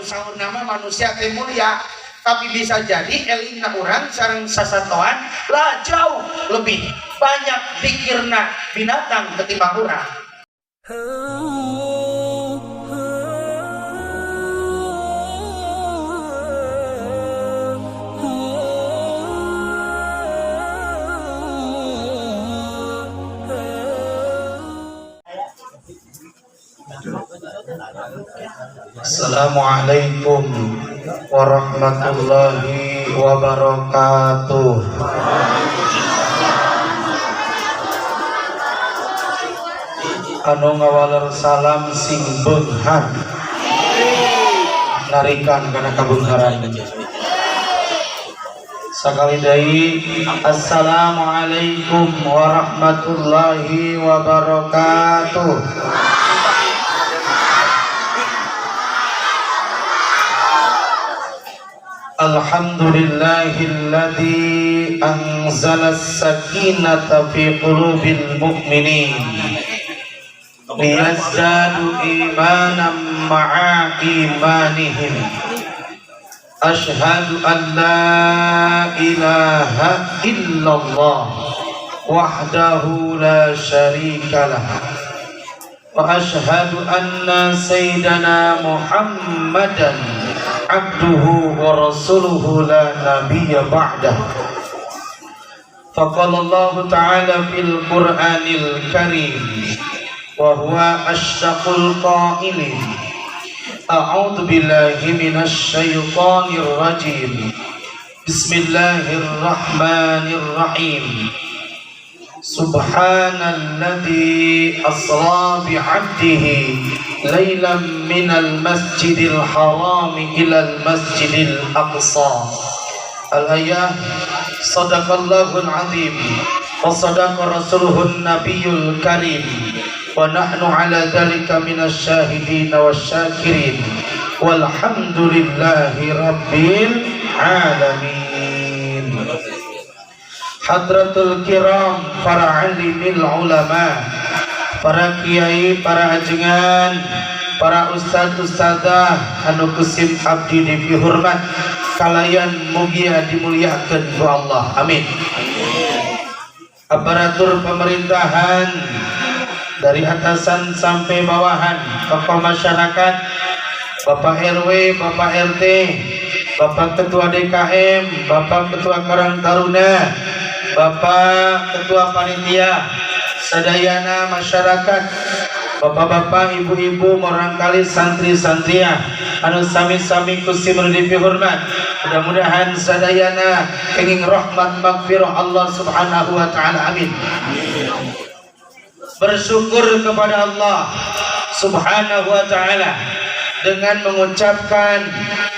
sahur nama manusia teh mulia, tapi bisa jadi elingna urang sareng sasatoan lah jauh lebih banyak pikirna binatang ketimbang urang. Assalamualaikum warahmatullahi wabarakatuh. Anu ngawaler salam sing beunghar narikan kana kabeungharan. Sakali deui assalamualaikum warahmatullahi wabarakatuh. Alhamdulillahilladzi anzalas sakinata fi qulubil mu'minin liyazdadu imanan ma'a imanihim. Ashhadu an la ilaha illallah wahdahu la syarika lah wa ashhadu anna sayyidana Muhammadan abduhu wa rasuluhu la nabiyya ba'dah. Faqala Allah ta'ala fil Qur'anil Karim wa huwa asydaqul qailin a'udzu billahi minasy syaithanir rajim. Bismillahirrahmanirrahim. Subhanalladzi asra bi'abdihi laylan minal masjidil haram ilal masjidil aqsa. Al-ayah. Sadaqallahul azim wa sadaqa rasuluhun nabiyul karim wa nahnu ala dhalika minasy syahidin wasyakirin walhamdulillahi rabbil alamin. Hadratul kiram, para alimil ulama, para kiai, para ajengan, para ustad-ustadzah anu kusim abdi dipihormat kalayan mugia dimuliakeun ku Allah. Amin. Aparatur pemerintahan dari atasan sampai bawahan, tokoh masyarakat, Bapak RW, Bapak RT, Bapak Ketua DKM, Bapak Ketua Karang Taruna, Bapak Ketua Panitia, sadayana masyarakat, bapak-bapak, ibu-ibu, barangkali santri-santriah anu sami-sami kusim dipihormat. Mudah-mudahan sadayana kenging rahmat magfirah Allah Subhanahu wa taala. Amin. Bersyukur kepada Allah Subhanahu wa taala dengan mengucapkan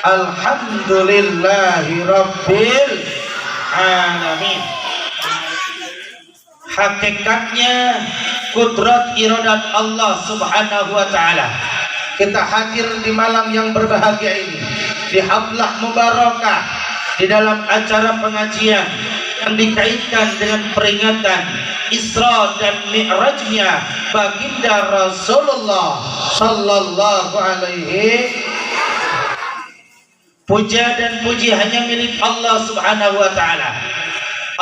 alhamdulillahi rabbil alamin. Hakikatnya kudrat iradat Allah Subhanahu wa taala. Kita hadir di malam yang berbahagia ini, di haflah mubarakah, di dalam acara pengajian yang dikaitkan dengan peringatan Isra dan Mi'rajnya baginda Rasulullah sallallahu alaihi. Puja dan puji hanya milik Allah Subhanahu wa taala.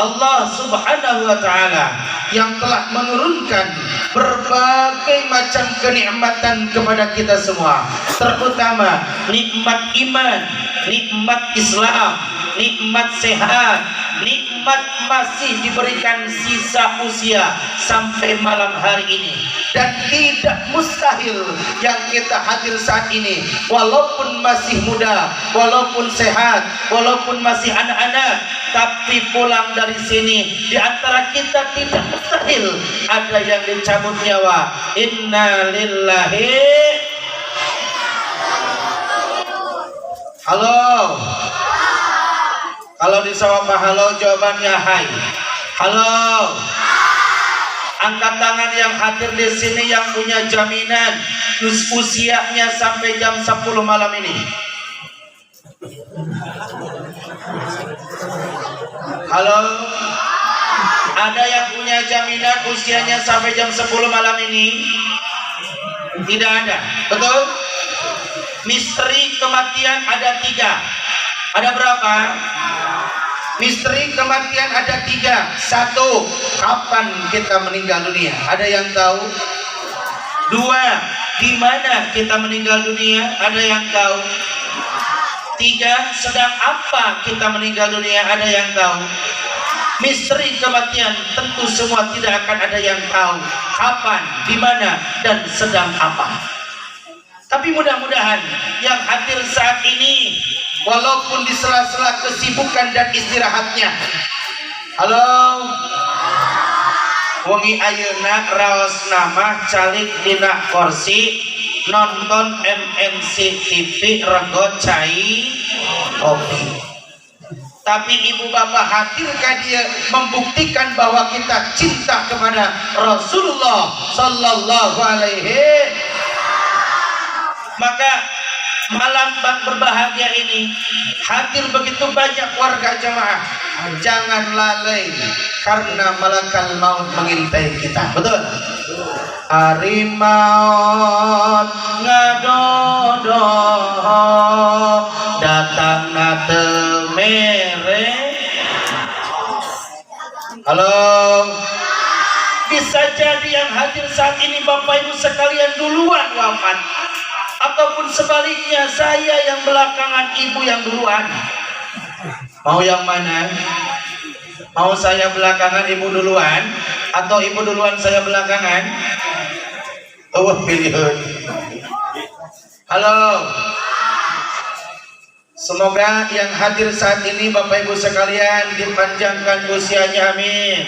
Allah Subhanahu wa taala yang telah menurunkan berbagai macam kenikmatan kepada kita semua, terutama nikmat iman, nikmat Islam, nikmat sehat, nikmat masih diberikan sisa usia sampai malam hari ini. Dan tidak mustahil yang kita hadir saat ini, walaupun masih muda, walaupun sehat, walaupun masih anak-anak, tapi pulang dari sini di antara kita tidak mustahil ada yang dicabut nyawa. Inna lillahi. Halo. Kalau disawab halo, jawabannya hai. Halo. Angkat tangan yang hadir di sini yang punya jaminan usianya sampai jam 10 malam ini. Halo. Ada yang punya jaminan usianya sampai jam 10 malam ini? Tidak ada. Betul? Misteri kematian ada 3. Ada berapa? Misteri kematian ada 3. 1, kapan kita meninggal dunia? Ada yang tahu? 2, di mana kita meninggal dunia? Ada yang tahu? 3, sedang apa kita meninggal dunia? Ada yang tahu? Misteri kematian tentu semua tidak akan ada yang tahu kapan, di mana, dan sedang apa. Tapi mudah-mudahan yang hadir saat ini, walaupun di sela-sela kesibukan dan istirahatnya, halo, wengi ayeuna raos nama calik dina kursi nonton MNC TV rego cai kopi. Tapi ibu bapak hadirkan dia membuktikan bahwa kita cinta kepada Rasulullah Sallallahu Alaihi. Maka malam berbahagia ini hadir begitu banyak warga jamaah. Jangan lalai karena malakal maut mengintai kita. Betul? Hari maut ngadodo datang nate mere. Halo, bisa jadi yang hadir saat ini Bapak Ibu sekalian duluan wafat, ataupun sebaliknya saya yang belakangan, ibu yang duluan. Mau yang mana? Mau saya belakangan ibu duluan, atau ibu duluan saya belakangan? Oh, pilihan. Halo, semoga yang hadir saat ini Bapak Ibu sekalian dipanjangkan usianya, amin.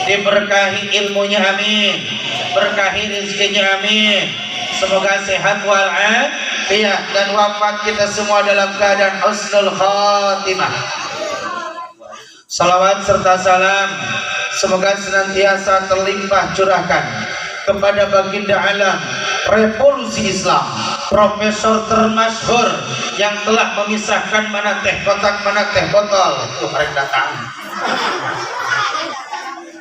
Diberkahi ilmunya, amin. Berkahi rezekinya, amin. Semoga sehat walafiat dan wafat kita semua dalam keadaan husnul khatimah. Salawat serta salam semoga senantiasa terlimpah curahkan kepada baginda alam revolusi Islam, profesor termasyhur yang telah memisahkan mana teh kotak mana teh botol. Mari datang.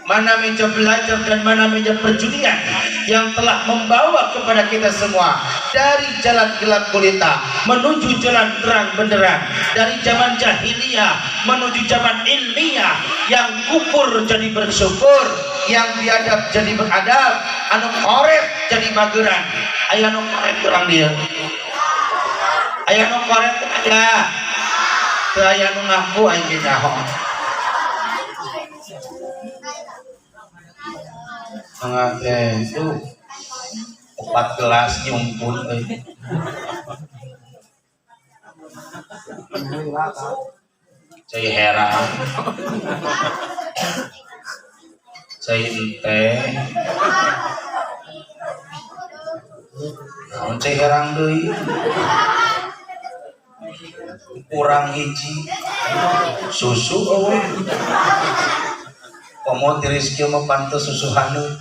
Mana meja belajar dan mana meja perjudian, yang telah membawa kepada kita semua dari jalan gelap gulita menuju jalan terang benderang, dari zaman jahiliyah menuju zaman ilmiah, yang kufur jadi bersyukur, yang biadab jadi beradab, anu korek jadi mageran. Aya nu korek kurang dia, aya nu korek aya, teu aya nu ngaku aing ge nyaho. Enggak itu 4 gelas nyumpul cai herang cai ente naon cai herang deui kurang hiji susu eueuh. Komo tiris kieu mah pantes susuhaneun.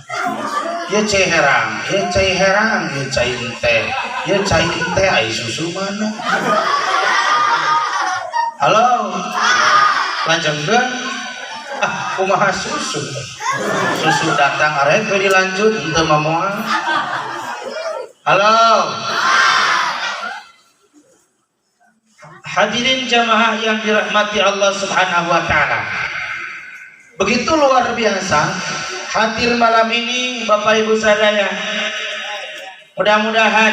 Ieu cai herang, ieu cai herang, ieu cai ente. Ieu cai ente ai susu mana? Halo. Lajengkeun. Ah, kumaha susu? Susu datang arek we dilanjut henteu mamoal. Halo. Hadirin jamaah yang dirahmati Allah Subhanahu wa taala. Begitu luar biasa hadir malam ini Bapak Ibu sadaya. Mudah-mudahan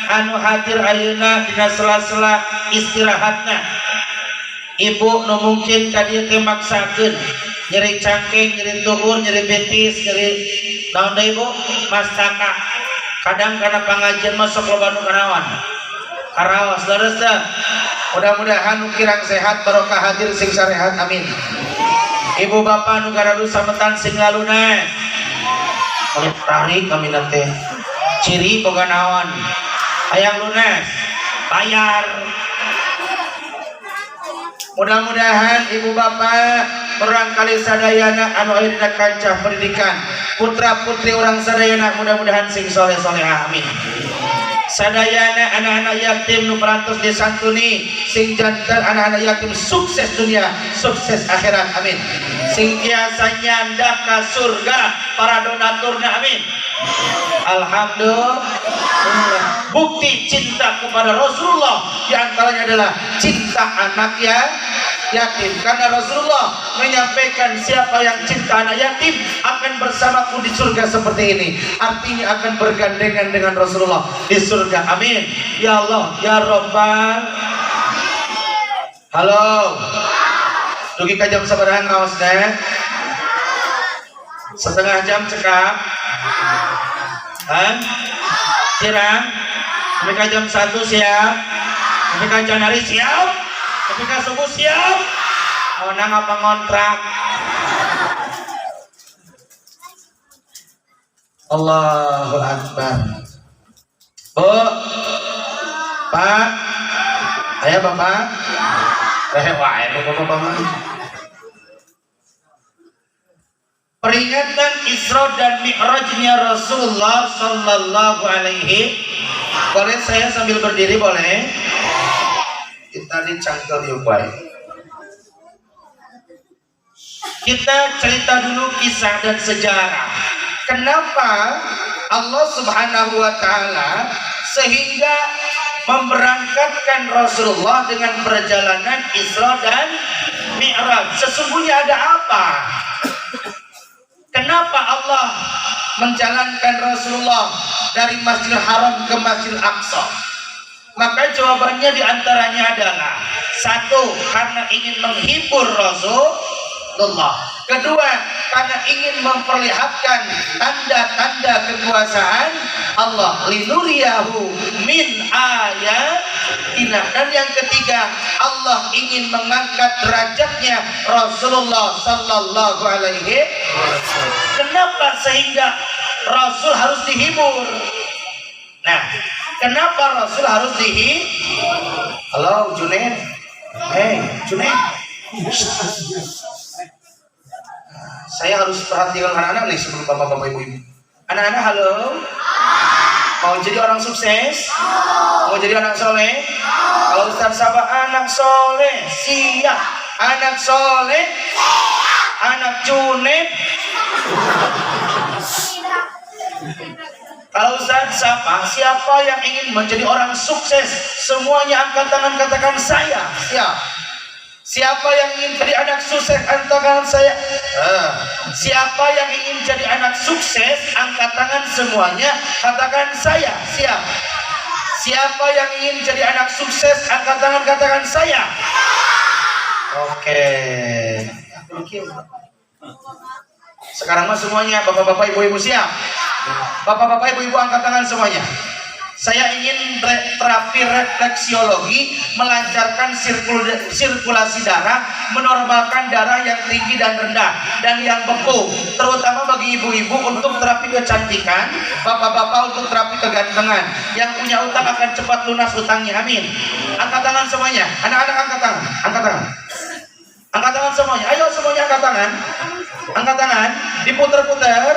anu hadir ayeuna dina sela-sela istirahatna, ibu nu mungkin ka dieu teh maksakeun nyeri cangkeng, nyeri tuhur, nyeri betis, nyeri naon deui Bu? Mastaka. Kadang kana pangajian masuk loba nu karawan. Karawas leres teh. Mudah-mudahan nu kirang sehat barokah hadir sing sarehat, amin. Ibu bapak nu garadu sametan sing lalunes oleh tarik kami teh ciri boga naon hayang lunes bayar. Mudah-mudahan ibu bapak barangkali sadayana anu aya dina kancah pendidikan, putra putri orang sadayana mudah-mudahan sing soleh solehah, amin. Sadayana anak-anak yatim nu parantos disantuni, sing jantan anak-anak yatim sukses dunia sukses akhirat, amin. Sing tiasa nyanda ka surga para donaturna, amin. Alhamdulillah. bukti cinta kepada Rasulullah diantaranya adalah cinta anak yatim, karena Rasulullah menyampaikan siapa yang cinta anak yatim akan bersamaku di surga seperti ini, artinya akan bergandengan dengan Rasulullah di surga. Amin ya Allah ya Rabbal. Halo dugi ka jam sabaraha ngaosna? Setengah jam cekap sirang mereka jam 1 siap, mereka janari siap, mereka subuh siap. Onang apa ngontrak? Allahu Akbar. Bu, Pak, ayo Bapak. Wae Bapak. Peringatan Isra dan Mi'rajnya Rasulullah sallallahu alaihi. Boleh saya sambil berdiri boleh? Kita dicangkel yuk baik. Kita cerita dulu kisah dan sejarah. Kenapa Allah Subhanahu wa taala sehingga memberangkatkan Rasulullah dengan perjalanan Isra dan Mi'raj? Sesungguhnya ada apa? Kenapa Allah menjalankan Rasulullah dari Masjidil Haram ke Masjidil Aqsa? Maka jawabannya diantaranya adalah satu, karena ingin menghibur Rasulullah. Kedua, karena ingin memperlihatkan tanda-tanda kekuasaan Allah, linuriyahu min ayatina. Dan yang ketiga, Allah ingin mengangkat derajatnya Rasulullah sallallahu alaihi wasallam. Kenapa sehingga Rasul harus dihibur? Nah, kenapa Rasul harus dihibur? Halo Junaid. Hey Junaid, saya harus perhatikan anak-anak nih sebelum bapak-bapak ibu-ibu. Anak-anak halo, mau jadi orang sukses? Mau jadi anak soleh? Kalau Ustaz Sabah anak soleh, siap. Anak soleh, anak Junaid. Kalau Ustaz siapa yang ingin menjadi orang sukses? Semuanya angkat tangan, katakan saya. Siap. Siapa yang ingin jadi anak sukses? Angkat tangan saya. Siapa yang ingin jadi anak sukses? Angkat tangan semuanya, katakan saya. Siap. Siapa yang ingin jadi anak sukses? Angkat tangan, katakan saya. Oke. Sekarang mah semuanya bapak-bapak ibu-ibu siap. Bapak-bapak ibu-ibu angkat tangan semuanya. Saya ingin terapi refleksiologi, melancarkan sirkulasi darah, menormalkan darah yang tinggi dan rendah dan yang beku, terutama bagi ibu-ibu untuk terapi kecantikan, bapak-bapak untuk terapi kegantengan. Yang punya utang akan cepat lunas utangnya. Amin. Angkat tangan semuanya. Anak-anak angkat tangan. Angkat tangan. Angkat tangan semuanya. Ayo semuanya angkat tangan. Angkat tangan. Diputer-puter.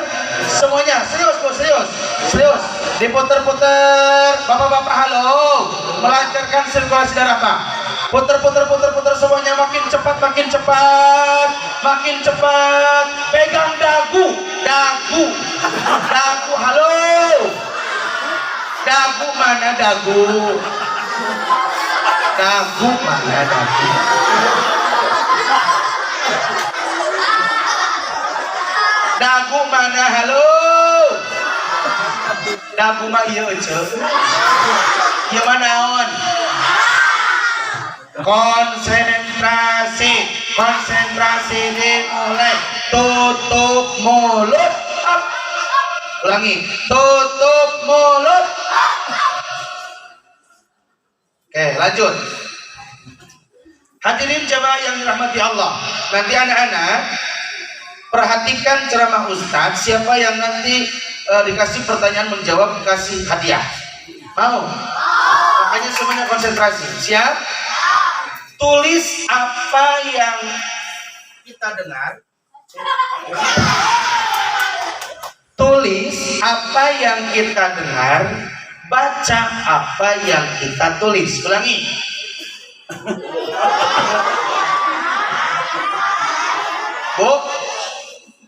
Semuanya. Serius bos, serius. Serius. Diputer-puter. Bapak-bapak halo. Melancarkan sirkulasi darah Pak. Puter-puter semuanya, makin cepat, makin cepat. Makin cepat. Pegang dagu. Dagu. Dagu. Halo. Dagu mana dagu? Dagu mana dagu? Dagu mana? Halo. Dagu mah ieu ceu. Ieu mah naon? Konsentrasi. Konsentrasi dimulai. Tutup mulut. Up. Ulangi. Tutup mulut. Oke, lanjut. Hadirin jamaah yang dirahmati Allah. Nanti anak-anak perhatikan ceramah Ustadz. Siapa yang nanti dikasih pertanyaan menjawab dikasih hadiah. Mau? Makanya semuanya konsentrasi. Siap? Tulis apa yang kita dengar. Tulis apa yang kita dengar. Baca apa yang kita tulis. Ulangi. Bu,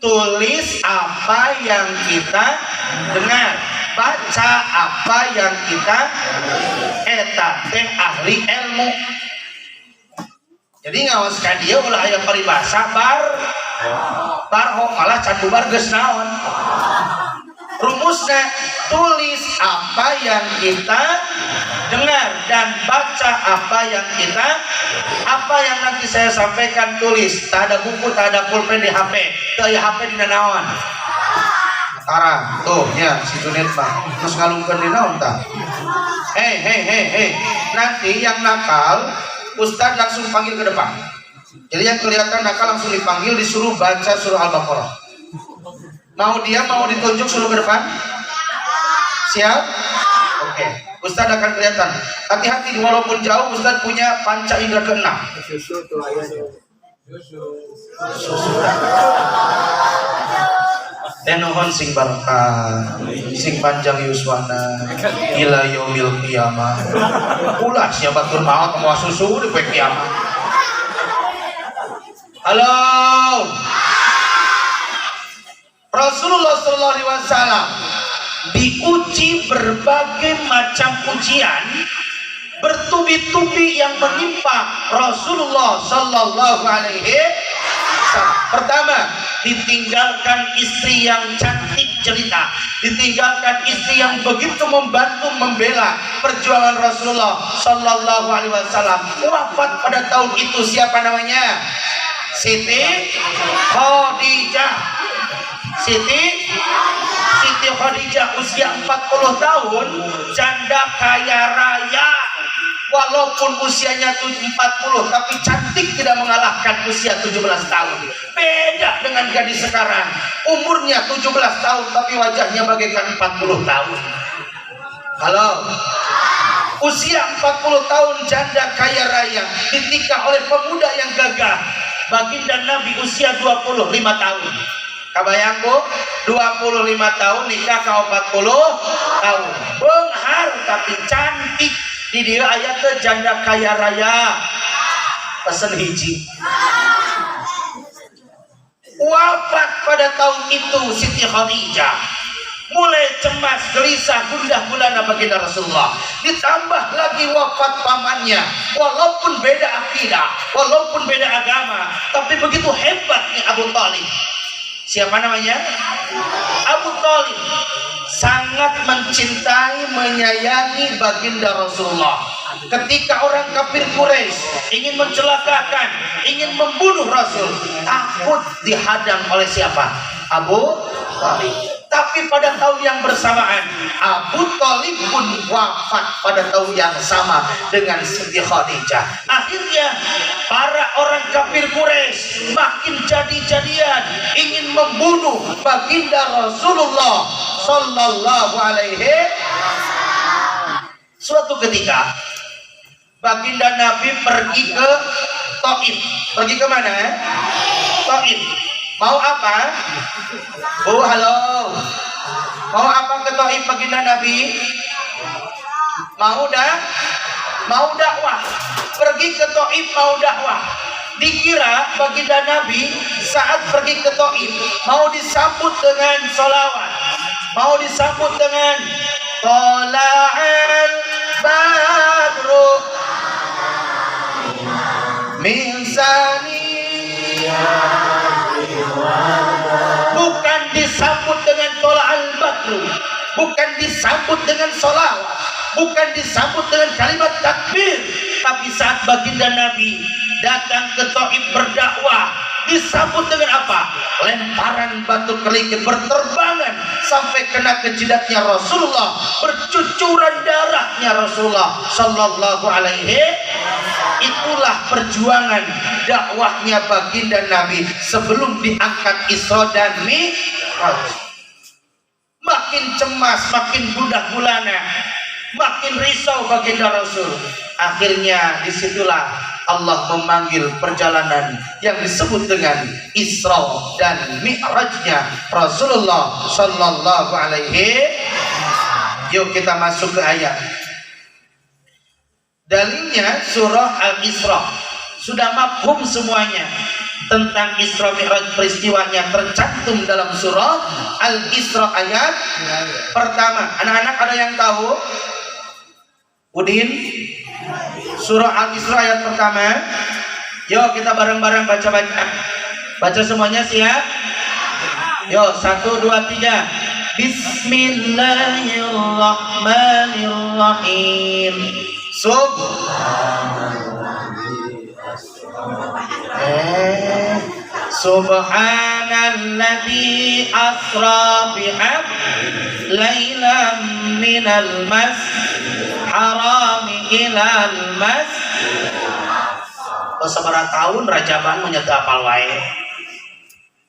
tulis apa yang kita dengar. baca apa yang kita eta teh ahli ilmu. Jadi ngawaskan dia ulah aya paribasa bar malah can bubar geus naon. Rumusnya tulis apa yang kita dengar dan baca apa yang nanti saya sampaikan tulis. Tak ada buku, tak ada pulpen di HP, tak ada HP di naon. Tara, tuh ya si Junet Pak, terus ngalungkeun di naon tak? Hei, nanti yang nakal Ustadz langsung panggil ke depan. Jadi yang kelihatan nakal langsung dipanggil, disuruh baca surah Al-Baqarah. Mau ditunjuk suruh ke depan? Siap? Oke. Ustadz akan kelihatan. Hati-hati walaupun jauh, Ustadz punya panca indera ke-6. Nuhun sing barokah, sing panjang yuswana, ila yaumil qiyamah. Ulah siapa tur maot mau susu di poe kiamat. Halo. Rasulullah sallallahu alaihi wasallam diuji berbagai macam ujian, bertubi-tubi yang menimpa Rasulullah sallallahu alaihi wasallam. Pertama, ditinggalkan istri yang cantik jelita, ditinggalkan istri yang begitu membantu membela perjuangan Rasulullah sallallahu alaihi wasallam. Wafat pada tahun itu siapa namanya? Siti Khadijah. Siti Khadijah usia 40 tahun, janda kaya raya. Walaupun usianya 40 tapi cantik tidak mengalahkan usia 17 tahun. Beda dengan gadis sekarang, umurnya 17 tahun tapi wajahnya bagaikan 40 tahun. Halo. Usia 40 tahun janda kaya raya dinikah oleh pemuda yang gagah. Baginda Nabi usia 25 tahun. Kabayang Bu, 25 tahun nikah ke 40 tahun. Benghar tapi cantik. Di dia ayat janda kaya raya pesen hiji. Wafat pada tahun itu Siti Khadijah. Mulai cemas, gelisah, gundah gulana baginda Rasulullah. Ditambah lagi wafat pamannya. Walaupun beda akidah, walaupun beda agama, tapi begitu hebatnya Abu Thalib. Siapa namanya? Abu Thalib. Sangat mencintai, menyayangi baginda Rasulullah. Ketika orang kafir Quraisy ingin mencelakakan, ingin membunuh Rasul, takut dihadang oleh siapa? Abu Thalib. Tapi pada tahun yang bersamaan, Abu Thalib pun wafat pada tahun yang sama dengan Siti Khadijah. Akhirnya para orang kafir Quraisy makin jadi-jadian ingin membunuh baginda Rasulullah sallallahu alaihi. Suatu ketika baginda Nabi pergi ke Taif. Pergi ke mana? Taif. Mau apa? Oh, halo. Mau apa ke Taif baginda Nabi? Mau dakwah. Pergi ke Taif mau dakwah. Dikira baginda Nabi saat pergi ke Taif mau disambut dengan sholawat, mau disambut dengan Tola'al Badru min saniyah. Bukan disambut dengan Tola'al Badru, bukan disambut dengan sholawat, bukan disambut dengan kalimat takbir, tapi saat baginda Nabi datang ke Taif berdakwah, disambut dengan apa? Lemparan batu kerikil berterbangan sampai kena ke jidatnya Rasulullah, bercucuran darahnya Rasulullah sallallahu alaihi. Itulah perjuangan dakwahnya baginda Nabi sebelum diangkat Isra dan Mi'raj. Makin cemas, makin gundah gulana, makin risau baginda Rasul. Akhirnya disitulah Allah memanggil perjalanan yang disebut dengan Isra dan Mi'rajnya Rasulullah sallallahu alaihi. Yuk kita masuk ke ayat. Dalilnya surah Al-Isra. Sudah mafhum semuanya. tentang Isra Mi'raj peristiwanya tercantum dalam surah Al-Isra ayat pertama. Anak-anak ada yang tahu? Udin? Surah Al-Isra ayat pertama. Yuk kita bareng-bareng baca-baca. Baca semuanya siap? Yuk 1, 2, 3. Bismillahirrahmanirrahim. Subhanalladzi asra bi'abdihi lailan minal masjidil haram ilal masjid. Sabar tahun Rajaban menyata apal wae.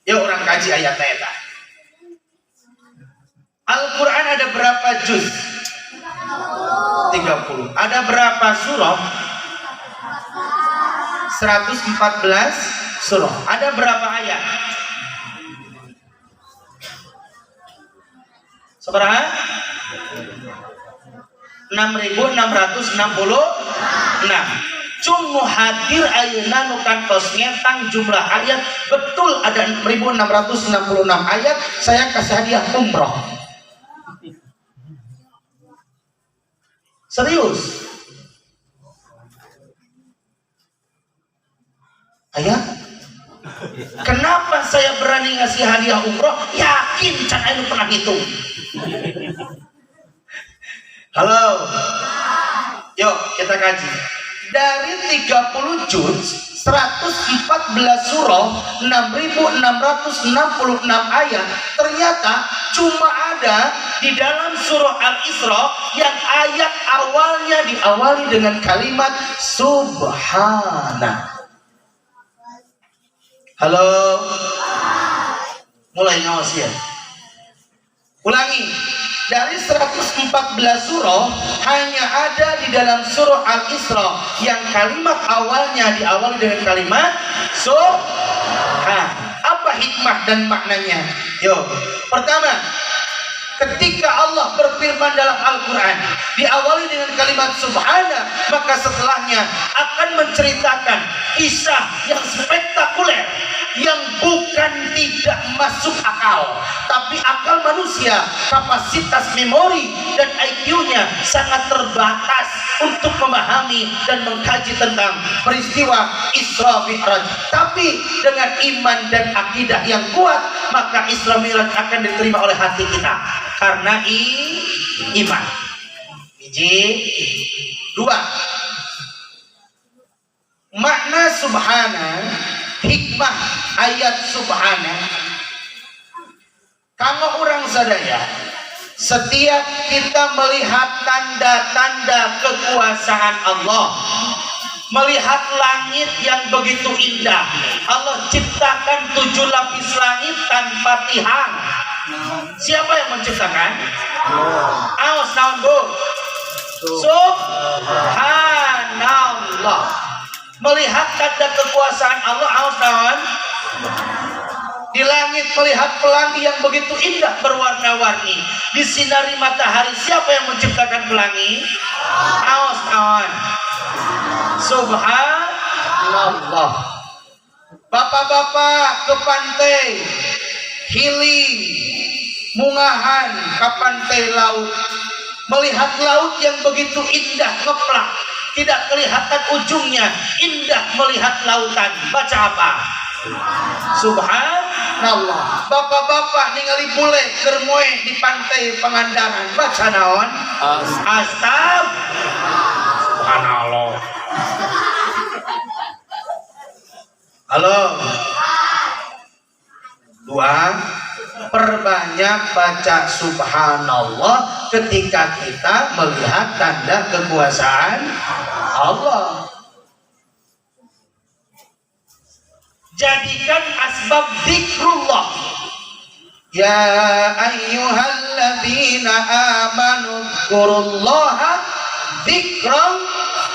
Yuk orang kaji ayat eta. Al-Quran ada berapa juz? 30. Ada berapa surah? 114 surah. Ada berapa ayat? Seberapa? 6.666. Cuma hadir ayeuna nu kantos ngetang jumlah ayat betul ada 6.666 ayat. Saya kasih hadiah umroh. Serius? Ayah? Kenapa saya berani ngasih hadiah umroh? Yakin can ayeuna pernah hitung. Halo. Yuk kita kaji. Dari 30 juz 114 surah 6.666 ayat, ternyata cuma ada di dalam surah Al-Isra yang ayat awalnya diawali dengan kalimat Subhana. Halo. Mulai ngawas ya. Ulangi. Dari 114 surah hanya ada di dalam surah Al-Isra yang kalimat awalnya diawali dengan kalimat Subhan. Apa hikmah dan maknanya? Yuk, pertama, ketika Allah berfirman dalam Al-Quran diawali dengan kalimat Subhana, maka setelahnya akan menceritakan kisah yang spektakuler yang bukan tidak masuk akal, tapi akal manusia, kapasitas memori dan IQ-nya sangat terbatas untuk memahami dan mengkaji tentang peristiwa Isra Mi'raj. Tapi dengan iman dan akidah yang kuat, maka Isra Mi'raj akan diterima oleh hati kita karena iman. Biji. Dua, makna Subhana, hikmah ayat Subhana. Kalau orang sadaya, setiap kita melihat tanda-tanda kekuasaan Allah, melihat langit yang begitu indah, Allah ciptakan 7 lapis langit tanpa tihang. Siapa yang menciptakan? Awas naon bu? Subhanallah. Melihat tanda kekuasaan Allah, awas naon? Di langit melihat pelangi yang begitu indah berwarna-warni, disinari matahari. Siapa yang menciptakan pelangi? Awas naon? Subhanallah. Bapak-bapak ke pantai, healing, mungahan ke pantai laut, melihat laut yang begitu indah, ngeplak, tidak kelihatan ujungnya, indah melihat lautan. Baca apa? Subhanallah. Bapak-bapak ningali bule kermoe di pantai Pangandaran. Baca naon? Subhanallah. Halo. Dua, perbanyak baca subhanallah ketika kita melihat tanda kekuasaan Allah. Jadikan asbab zikrullah. Ya ayyuhalladzina amanu dzkurullaha dzikran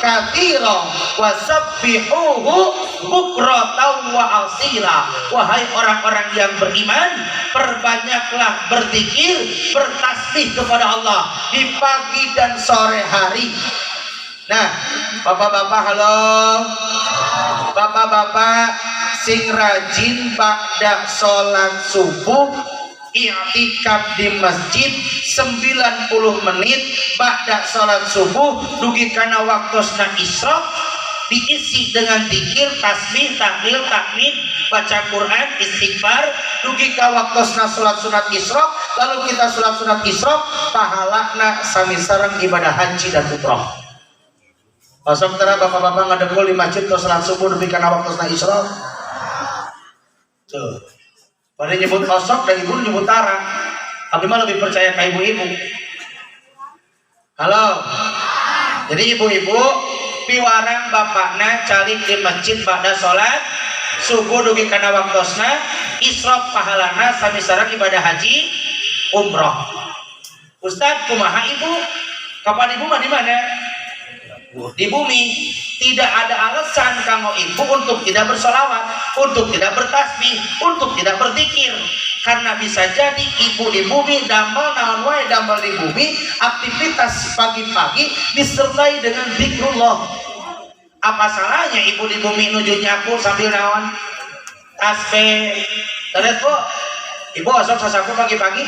katsiran wasabbihuhu bukratan wa asila. Wahai orang-orang yang beriman, perbanyaklah berzikir, bertasbih kepada Allah di pagi dan sore hari. Nah, bapak-bapak, halo. Bapak-bapak, sing rajin ba'da sholat subuh i'tikaf di masjid 90 menit ba'da sholat subuh dugi kana waktosna isyraq diisi dengan zikir, tasbih, tahlil, tahmid, baca Quran, istighfar dugi ka waktosna sholat sunat isyraq lalu kita sholat sunat isyraq pahalana sami sareng ibadah haji dan umrah. Pasal tara bapak-bapak ngadengkul di masjid ke sholat subuh dugi kana waktosna isyraq tuh pada nyebut kosok dan ibu nyebut tara. Tapi mah lebih percaya ke ibu-ibu. Halo. Jadi ibu-ibu piwarang bapakna calik di masjid pada sholat subuh dugi kana waktosna isyraq pahalana sami sareng ibadah haji umroh. Ustaz kumaha ibu? Kapan ibu mah di mana? Di bumi. Tidak ada alasan kanggo ibu untuk tidak bersolawat, untuk tidak bertasbih, untuk tidak berzikir. Karena bisa jadi ibu di bumi damel naon wae damel di bumi aktivitas pagi-pagi disertai dengan zikrullah. Apa salahnya ibu di bumi nuju nyapu sambil naon? Tasbih. Terus Bu, ibu asal sasapu pagi-pagi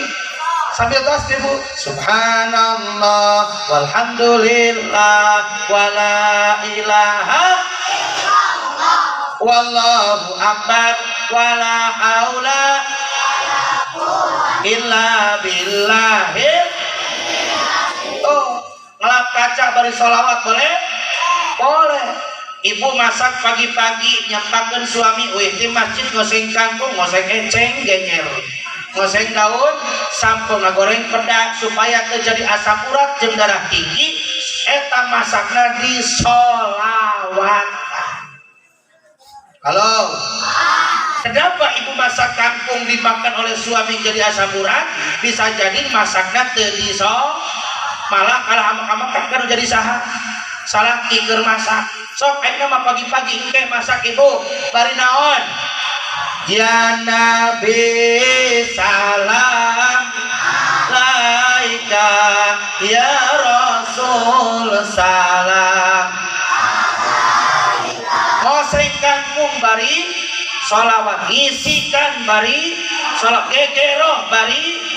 sambil tasbih Bu, subhanallah walhamdulillah wala ilaha illallah wallahu akbar wala haula illa billahil. Oh, ngelap kaca bari sholawat boleh? Boleh. Ibu masak pagi-pagi nyempakeun suami wih di masjid ngoseng kangkung ngoseng eceng genyer ngoseng daun sampun ngagoreng pedak supaya terjadi asam urat jeung darah tinggi eta masakna di sholawat. Halo. Kenapa ibu masak kangkung dimakan oleh suami jadi asam urat? Bisa jadi masakna teu di malah kalau amak-amak kan jadi salah kiker masak. Sok ayeuna mah pagi-pagi engke masak ibu bari naon? Ya Nabi salam alaika ya Rasul salam ngoseng kangkung bari sholawat ngisikan bari sholat gegero bari.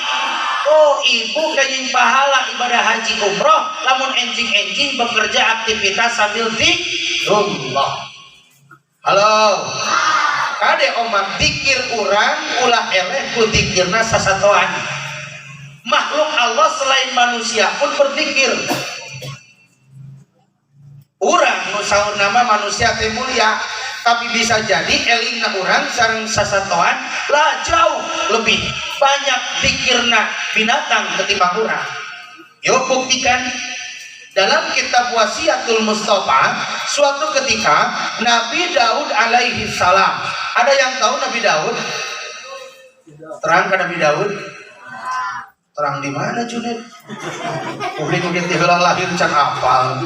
Oh ibu kaying pahala ibadah haji umroh lamun enjing-enjing bekerja aktivitas sambil zikrullah. Halo. Kade omak dikir urang ulah eleh ku dikirna sasatoan. Makhluk Allah selain manusia pun berzikir. Urang nu saur nama manusia teh mulia, tapi bisa jadi elingna urang sareng sasatoan lah jauh lebih banyak dikirna binatang ketimbang urang. Yuk buktikan. Dalam kitab Wasiatul Mustafa, suatu ketika Nabi Daud alaihi salam. Ada yang tahu Nabi Daud? Terang ke Nabi Daud? Terang di mana Junid? Mungkin tiheula lahir can apal.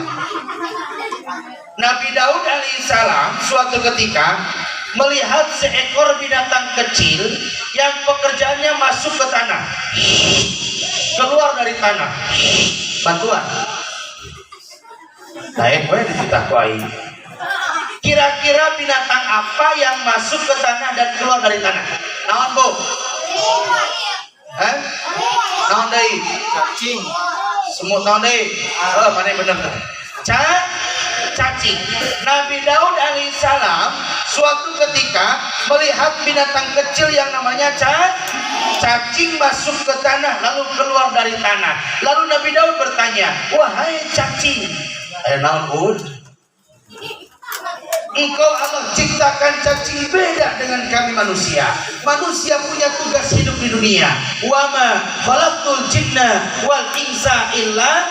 Nabi Daud alaihi salam suatu ketika melihat seekor binatang kecil yang pekerjaannya masuk ke tanah, keluar dari tanah, bantuan. Naik boleh dititakwai. Kira-kira binatang apa yang masuk ke tanah dan keluar dari tanah? Naon Bu? Naon deui? Cacing. Semut naon deui? Oh, mana bener? Cacing. Nabi Daud alaihissalam suatu ketika melihat binatang kecil yang namanya cacing masuk ke tanah lalu keluar dari tanah. Lalu Nabi Daud bertanya, wahai cacing, naon engkau Allah ciptakan cacing beda dengan kami manusia. Manusia punya tugas hidup di dunia. Wa ma khalaqtul jinna wal insa illa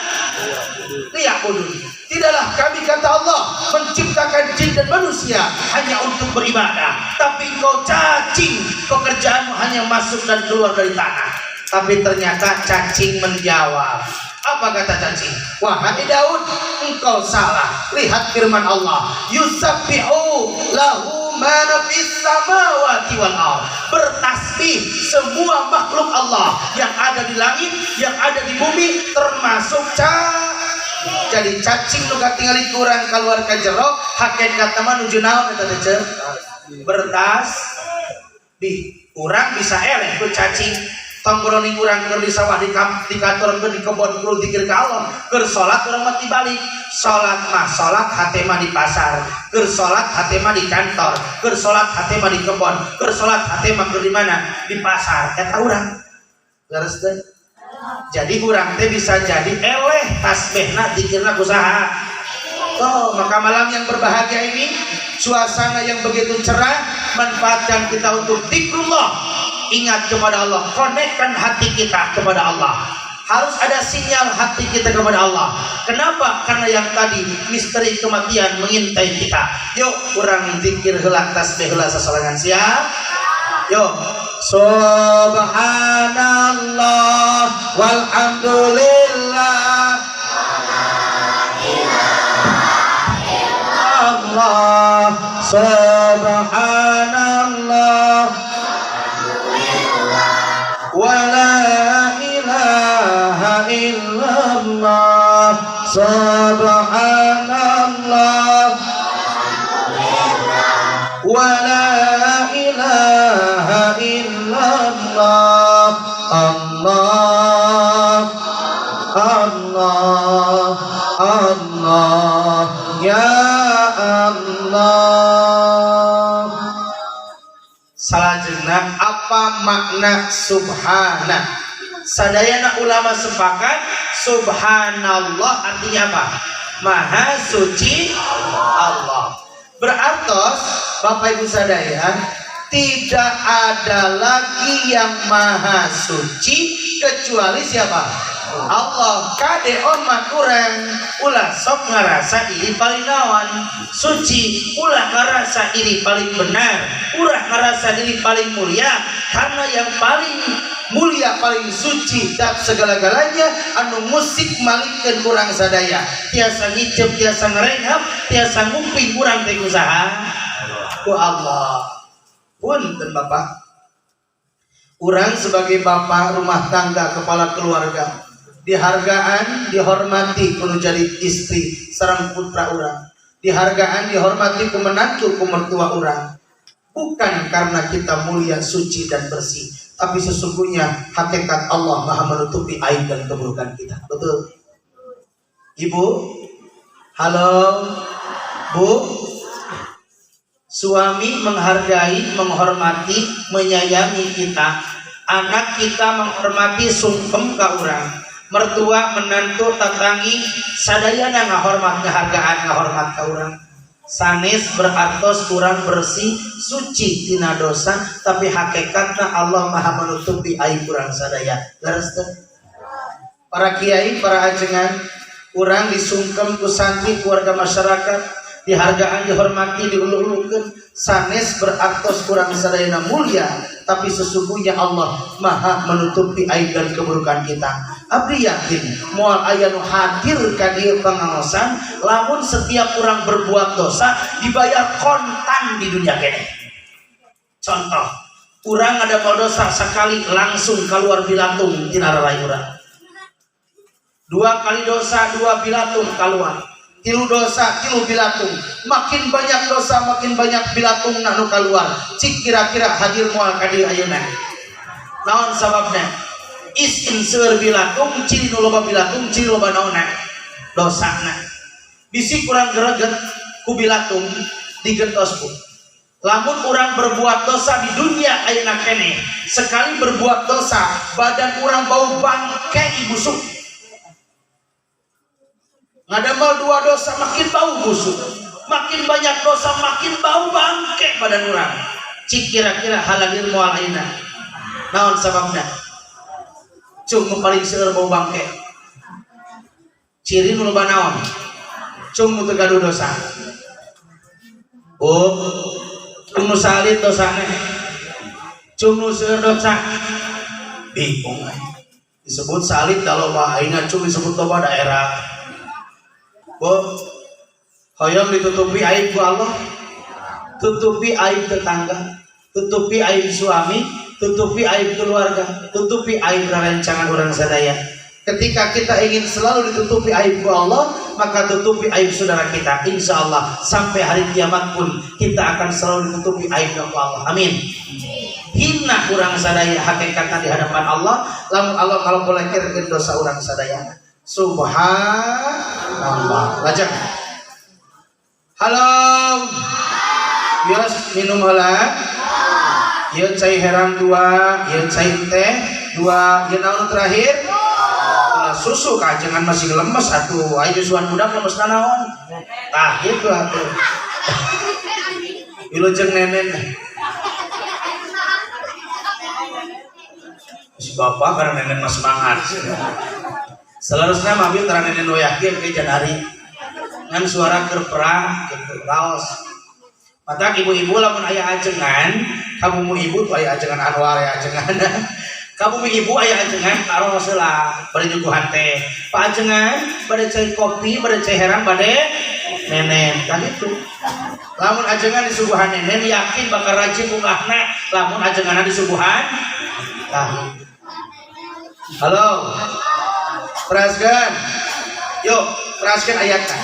liya'budun. Tidaklah kami kata Allah menciptakan jin dan manusia hanya untuk beribadah. Tapi engkau cacing, pekerjaanmu hanya masuk dan keluar dari tanah. Tapi ternyata cacing menjawab. Apa kata cacing? Wahai Daud, engkau salah. Lihat firman Allah, yusabbihu lahu ma fis samawati wal ardh. Bertasbih semua makhluk Allah yang ada di langit, yang ada di bumi, termasuk jadi cacing nu tinggal kurang keluar ka jero, hakikat mah nuju naon eta teh? bertas di urang bisa eleh ku cacing tonggroning urang keur di sawah di kantor keur di kebon keur dikir ka Allah keur salat urang mah tibalik salat hate mah di pasar keur salat hate mah di kantor keur salat hate mah di kebon keur salat hate mah keur di mana di pasar eta urang leres teh. Jadi urang teh bisa jadi eleh tasbihna dikirna kusaha. Oh, maka malam yang berbahagia ini, suasana yang begitu cerah, manfaatkan kita untuk zikrullah, ingat kepada Allah, konekkan hati kita kepada Allah. Harus ada sinyal hati kita kepada Allah. Kenapa? Karena yang tadi misteri kematian mengintai kita. Yuk, urang zikir heula tasbih heula sasorangan siap. Yuk. Subhanallah walhamdulillah Allah subhanallah wa la ilaha illallah subhanallah wa la ilaha illallah Allah Allah Allah ya Allah. Salajengna apa makna subhana? Sadayana ulama sepakat subhanallah artinya apa? Maha suci Allah. Berartos Bapak Ibu sadaya, tidak ada lagi yang maha suci kecuali siapa? Allah. Kade omah kurang ulah sok ngarasa ini paling nawan suci, ulah ngarasa ini paling benar, ulah ngarasa ini paling mulia, karena yang paling mulia paling suci dan segala-galanya anu musik malikeun kurang sadaya tiasa ngicep tiasa ngerenghap tiasa ngumping kurang teh usaha ku Allah. Punten Bapak, urang sebagai bapak rumah tangga kepala keluarga dihargaan dihormati kudu jadi istri sareng putra urang, dihargaan dihormati ku menantu ku mertua urang, bukan karena kita mulia suci dan bersih, tapi sesungguhnya hakikat Allah maha menutupi aib dan keburukan kita. Betul Ibu? Halo Bu? Suami menghargai, menghormati, menyayangi kita, anak kita menghormati sungkem ka urang, mertua, menantu, tetanggi sadayana ngahormat ngahargaan ngahormat ka urang. Sanes berartos kurang bersih suci tina dosa, tapi hakikatna Allah maha menutupi aib kurang sadaya. Leres teh? Para kiai, para ajengan, urang disungkem ku santri keluarga masyarakat, dihargaan, dihormati, diulu-ulukeun. Sanes berartos kurang sadayana mulia, tapi sesungguhnya Allah maha menutupi aib dan keburukan kita. Abdi yakin moal aya nu hadir ka dieu pangaosan lamun setiap orang berbuat dosa dibayar kontan di dunia kene. Contoh, urang ada dosa sekali langsung keluar bilatung tina rarai urang. 2 kali dosa 2 bilatung keluar. 3 dosa 3 bilatung. Makin banyak dosa makin banyak bilatung nu keluar. Cik kira-kira hadir moal ka dieu ayeuna. Naon sababna? Isin seur bilatung, ciri nu loba bilatung, ciri loba naonna dosana. Bisi kurang greget ku bilatung digentosku. Lamun urang berbuat dosa di dunia ayeuna kene, sekali berbuat dosa badan urang bau bangke busuk. Ngadamel 2 dosa makin bau busuk, makin banyak dosa makin bau bangke badan urang. Cik kira-kira halagir moal ayeuna naon sababna? Cung nu paling seueur bau bangke, ciri nu loba naon? Cung nu teu gaduh dosa. Oh, cung nu salit dosana, cung nu seueur dosa. Bingung disebut salit kalau mah ayeuna cung disebut loba daerah. Bo, hoyong ditutupi aib ku Allah, tutupi aib tetangga, tutupi aib suami, tutupi aib keluarga, tutupi aib rancangan orang sadaya. Ketika kita ingin selalu ditutupi aib ku Allah, maka tutupi aib saudara kita. Insya Allah sampai hari kiamat pun kita akan selalu ditutupi aib Allah. Amin. Hina kurang sadaya hakikatnya di hadapan Allah. Lamun Allah kalau boleh kirakan dosa orang sadaya. Subhanallah. Lajang. Halo. Bios minum heula. Ieu cai herang 2, ieu cai teh 2, ieu naon terakhir? Susu kajengan masih lemes atuh. Ayo suan budak lemes naon? Tah kitu atuh. Wilujeng nenen. Si bapak karena nenen mas semangat. Selarusnya mabil karena nenen yakin ke janari. Ngan suara kerperang gitu raos. Mata ibu-ibu lamun aya ajengan, kamu ibu tuh aya ajengan Anwar aya ajengan. Kamu ibu aya ajengan taros heula bade nyuguhan teh. Pak ajengan bade cai kopi, bade cai herang, bade nenen. Kan itu. Lamun ajengan disuguhan nenen yakin bakal rajin bungahna. Lamun ajenganna disuguhan tah. Halo. Teraskeun. Yuk, teraskeun ayatna.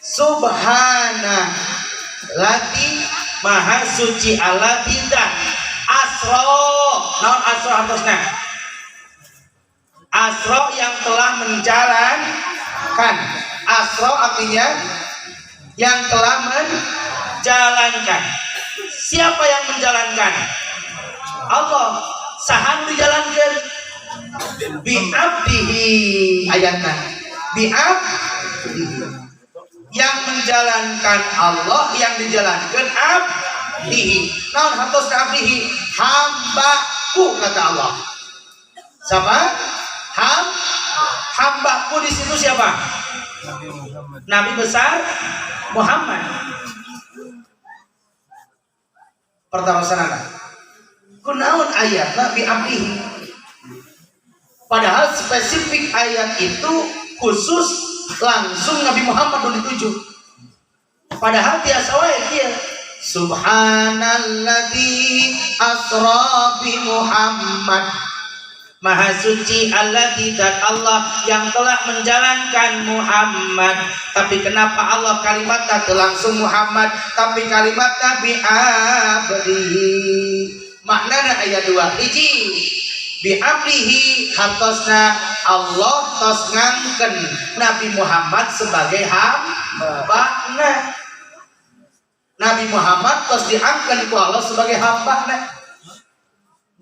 Subhana lati maha suci Allah tidak asro naon asro hartosna asro yang telah menjalankan. Asro artinya yang telah menjalankan. Siapa yang menjalankan? Allah. Saham dijalankan bi'abdihi ayatna bi'abdihi yang menjalankan Allah, yang dijalankan abdihi. Naon hartos abdihi? Hambaku kata Allah. Siapa? Hambaku di situ siapa? Nabi besar Muhammad. Pertama kunaon ayat Nabi abdihi. Padahal spesifik ayat itu khusus langsung Nabi Muhammad dituju. Padahal biasa wae kieu. Subhanalladzi asra bi Muhammad. Maha suci Allah tidak Allah yang telah menjalankan Muhammad. Tapi kenapa Allah kalimatnya langsung Muhammad, tapi kalimatnya bi abdihi. Maknana ayat 2 hiji bi abdihi hartosna Allah tos ngangken Nabi Muhammad sebagai hamba. Nabi Muhammad tos diangken ku Allah sebagai hamba.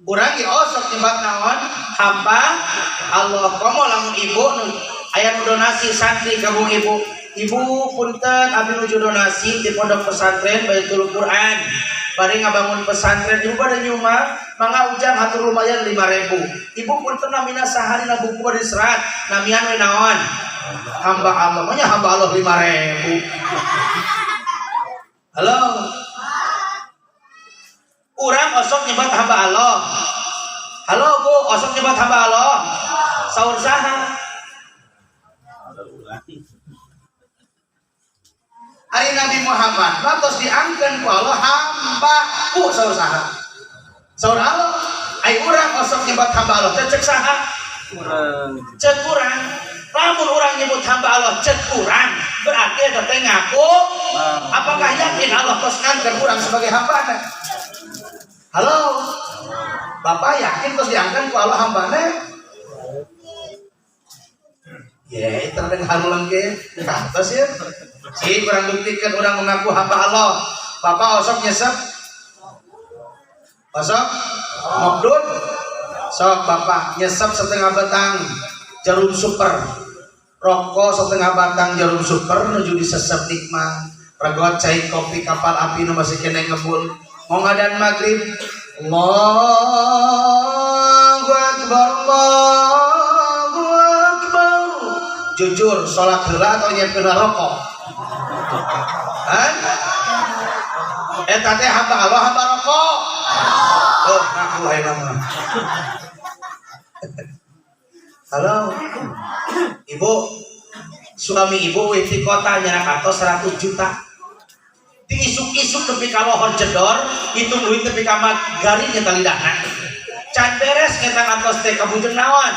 Urang ge osok nyebut naon? Hamba Allah. Komo lamun ibu aya nu donasi santri kamu ibu. Ibu punten abi nuju donasi di pondok pesantren Baitul Quran. Bade ngabangun pesantren ibu bade nyuma mangga ujang hatur lumayan 5.000. Ibu punten namina sahari na buku bade serat namian we naon? Hamba Allah. Manya hamba Allah 5.000. Halo. Urang osok nyebat hamba Allah. Halo Bu, osok nyebat hamba Allah. Saur saha? Ari Nabi Muhammad matos diangkeun ku Allah hambaku saur saha? Saur Allah. Ai urang osok nyebat hamba Allah cek saha? Urang. Cek urang. Lamun urang nyebut hamba Allah cek urang, berarti eta teh ngaku. Apakah yakin Allah tos ngangkeun urang sebagai hambana? Halo. Bapak yakin tos diangkeun ku Allah hambana? Ya, itu ada harulang ke atas ya. Si kurang buktikan orang mengaku hamba Allah. Bapak osok nyesep, osok mabdud, sok bapak nyesep setengah batang jarum super, rokok setengah batang jarum super nuju disesep nikmat. Regot cai kopi kapal api nu masih kena ngebul. Mau ngadan maghrib, Allahu Akbar, Allahu Akbar. Jujur, sholat heula atau nyiapkeun rokok? Eta teh hamba Allah, hamba rokok. Oh, ngaku ayeuna mah. Halo. Ibu, suami ibu di kota nyana kantos 100 juta. Diisuk-isuk tepi ka lohor jedor, itu duit tepi ka garing eta lidahna. Can beres eta kantos teh kabujeng naon?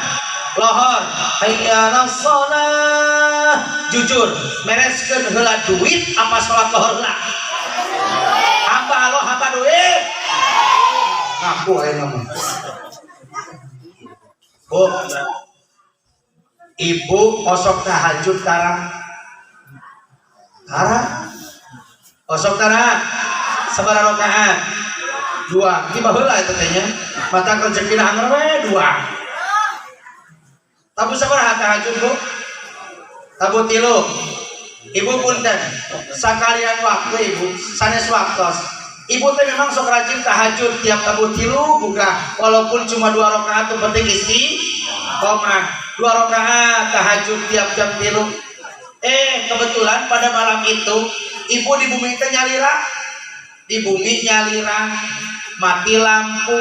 Lohor. Hayya 'alas shalah, jujur mereskeun heula duit apa salat lohor heula? Hamba duit. Ngaku aya mah. Bu, ibu osok tahajud tarang. Osok tarang. Sabaraha rakaat? 2. Ieu baheula eta teh nya. Mata rezekina anger we 2. Tabu sabaraha tahajud, Bu? Tabu 3. Ibu punten, sakalian waktu ibu sanes waktos. Ibu teh memang sok rajin tahajud tiap tabu 3 buka, walaupun cuma 2 rakaat itu penting istiqomah. 2 rakaat tahajud tiap jam 3. Kebetulan pada malam itu ibu di bumi teh nyalira, mati lampu,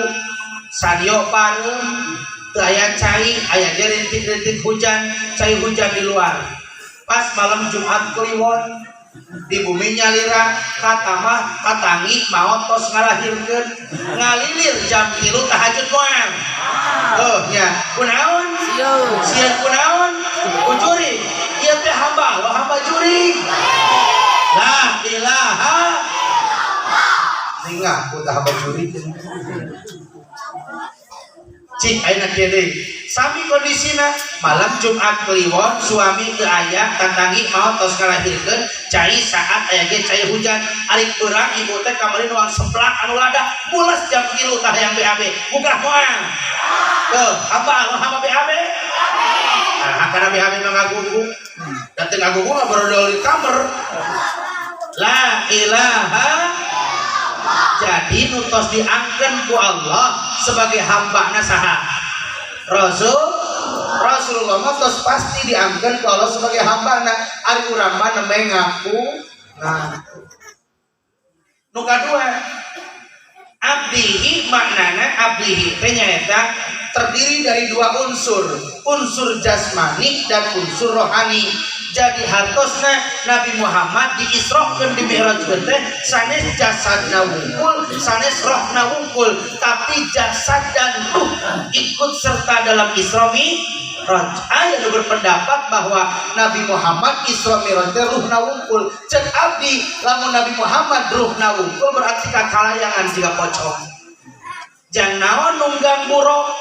sadio pareum, teu aya cai, aya ge rintik-rintik hujan, cai hujan di luar. Pas malam Jumat Kliwon di bumi nyalira katamah katangi maot tos ngalahirkeun ngalilir jam 3 tahajud moal. Nya kunaon? Sieun kunaon? Ujuri. Ieu teh hamba juri. La ilaha illallah. Ku tah hamba juri. Cik ayeuna kieu deui. Sami kondisina malam Jumat Kliwon suami teu aya tantangi maot tos ngalahirkeun cai saat aya ge cai hujan ari urang ibu teh kamari nuang seplak anu lada mules jam 3 tah yang BAB buka moal. Tuh hamba BAB. Nah kana BAB mah ngagugu. Da teu ngagugu mah brodol di kamar. La ilaha. Jadi nutos diangkeun ku Allah sebagai hamba-Na saha? Rasulullah mah tos pasti diangkeun ku Allah sebagai hamba-Na. Ari urang mah nembe ngaku. Nu kadua, abdihi maknana abdihi teh nyaeta terdiri dari 2 unsur jasmani dan unsur rohani. Jadi hartosna Nabi Muhammad diisrokeun di Mi'rajkeun teh sanes jasadna wungkul, sanes rohna wungkul, tapi jasad dan ruh ikut serta dalam Isra Mi'raj. Aya nu berpendapat bahwa Nabi Muhammad Isra Mi'raj teh ruhna wungkul. Ceuk abdi lamun Nabi Muhammad ruhna wungkul berarti kakalayangan jiga pocong. Jang naon nunggang buruk.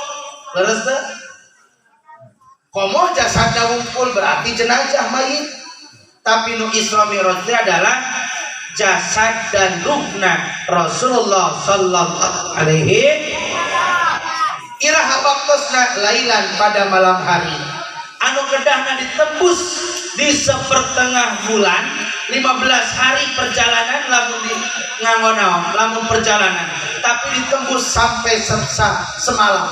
Leres teh? Komo jasadna wungkul berarti jenazah mayit. Tapi nu Isra Mi'raj adalah jasad dan ruhna Rasulullah sallallahu alaihi iraha waktosna lailan pada malam hari. Anu kedahna ditembus di sepertengah bulan 15 hari perjalanan lamun perjalanan, tapi ditembus sampai semalam.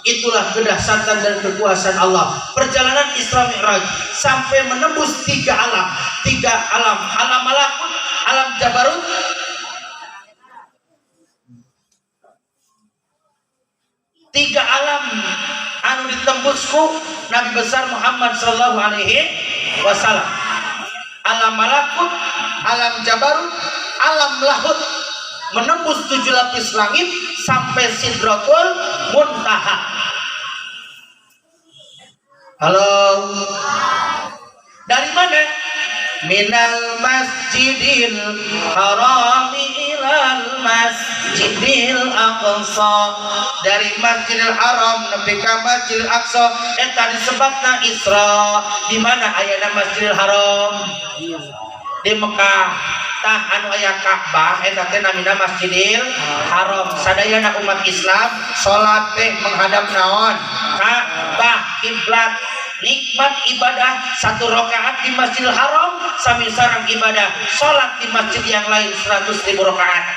Itulah kedahsyatan dan kekuasaan Allah. Perjalanan Isra Mi'raj sampai menembus 3 alam. Alam malakut, alam jabarut, tiga alam anu ditembusku Nabi besar Muhammad sallallahu alaihi wasallam. Alam malakut, alam jabarut, alam lahut, menembus 7 lapis langit sampai Sidratul Muntaha. Halo. Dari mana? Minal masjidil harami ilal masjidil aqsa. Dari Masjidil Haram nepi ka Masjidil Aqsa eta disebutna Isra. Di mana ayana Masjidil Haram? Di Mekah. Tah anu aya Ka'bah eta teh namina Masjidil Haram. Sadayana umat Islam salat teh menghadap naon? Ka'bah, kiblat. Nikmat ibadah 1 rakaat di Masjidil Haram sami sareng ibadah salat di masjid yang lain 100.000 rakaat.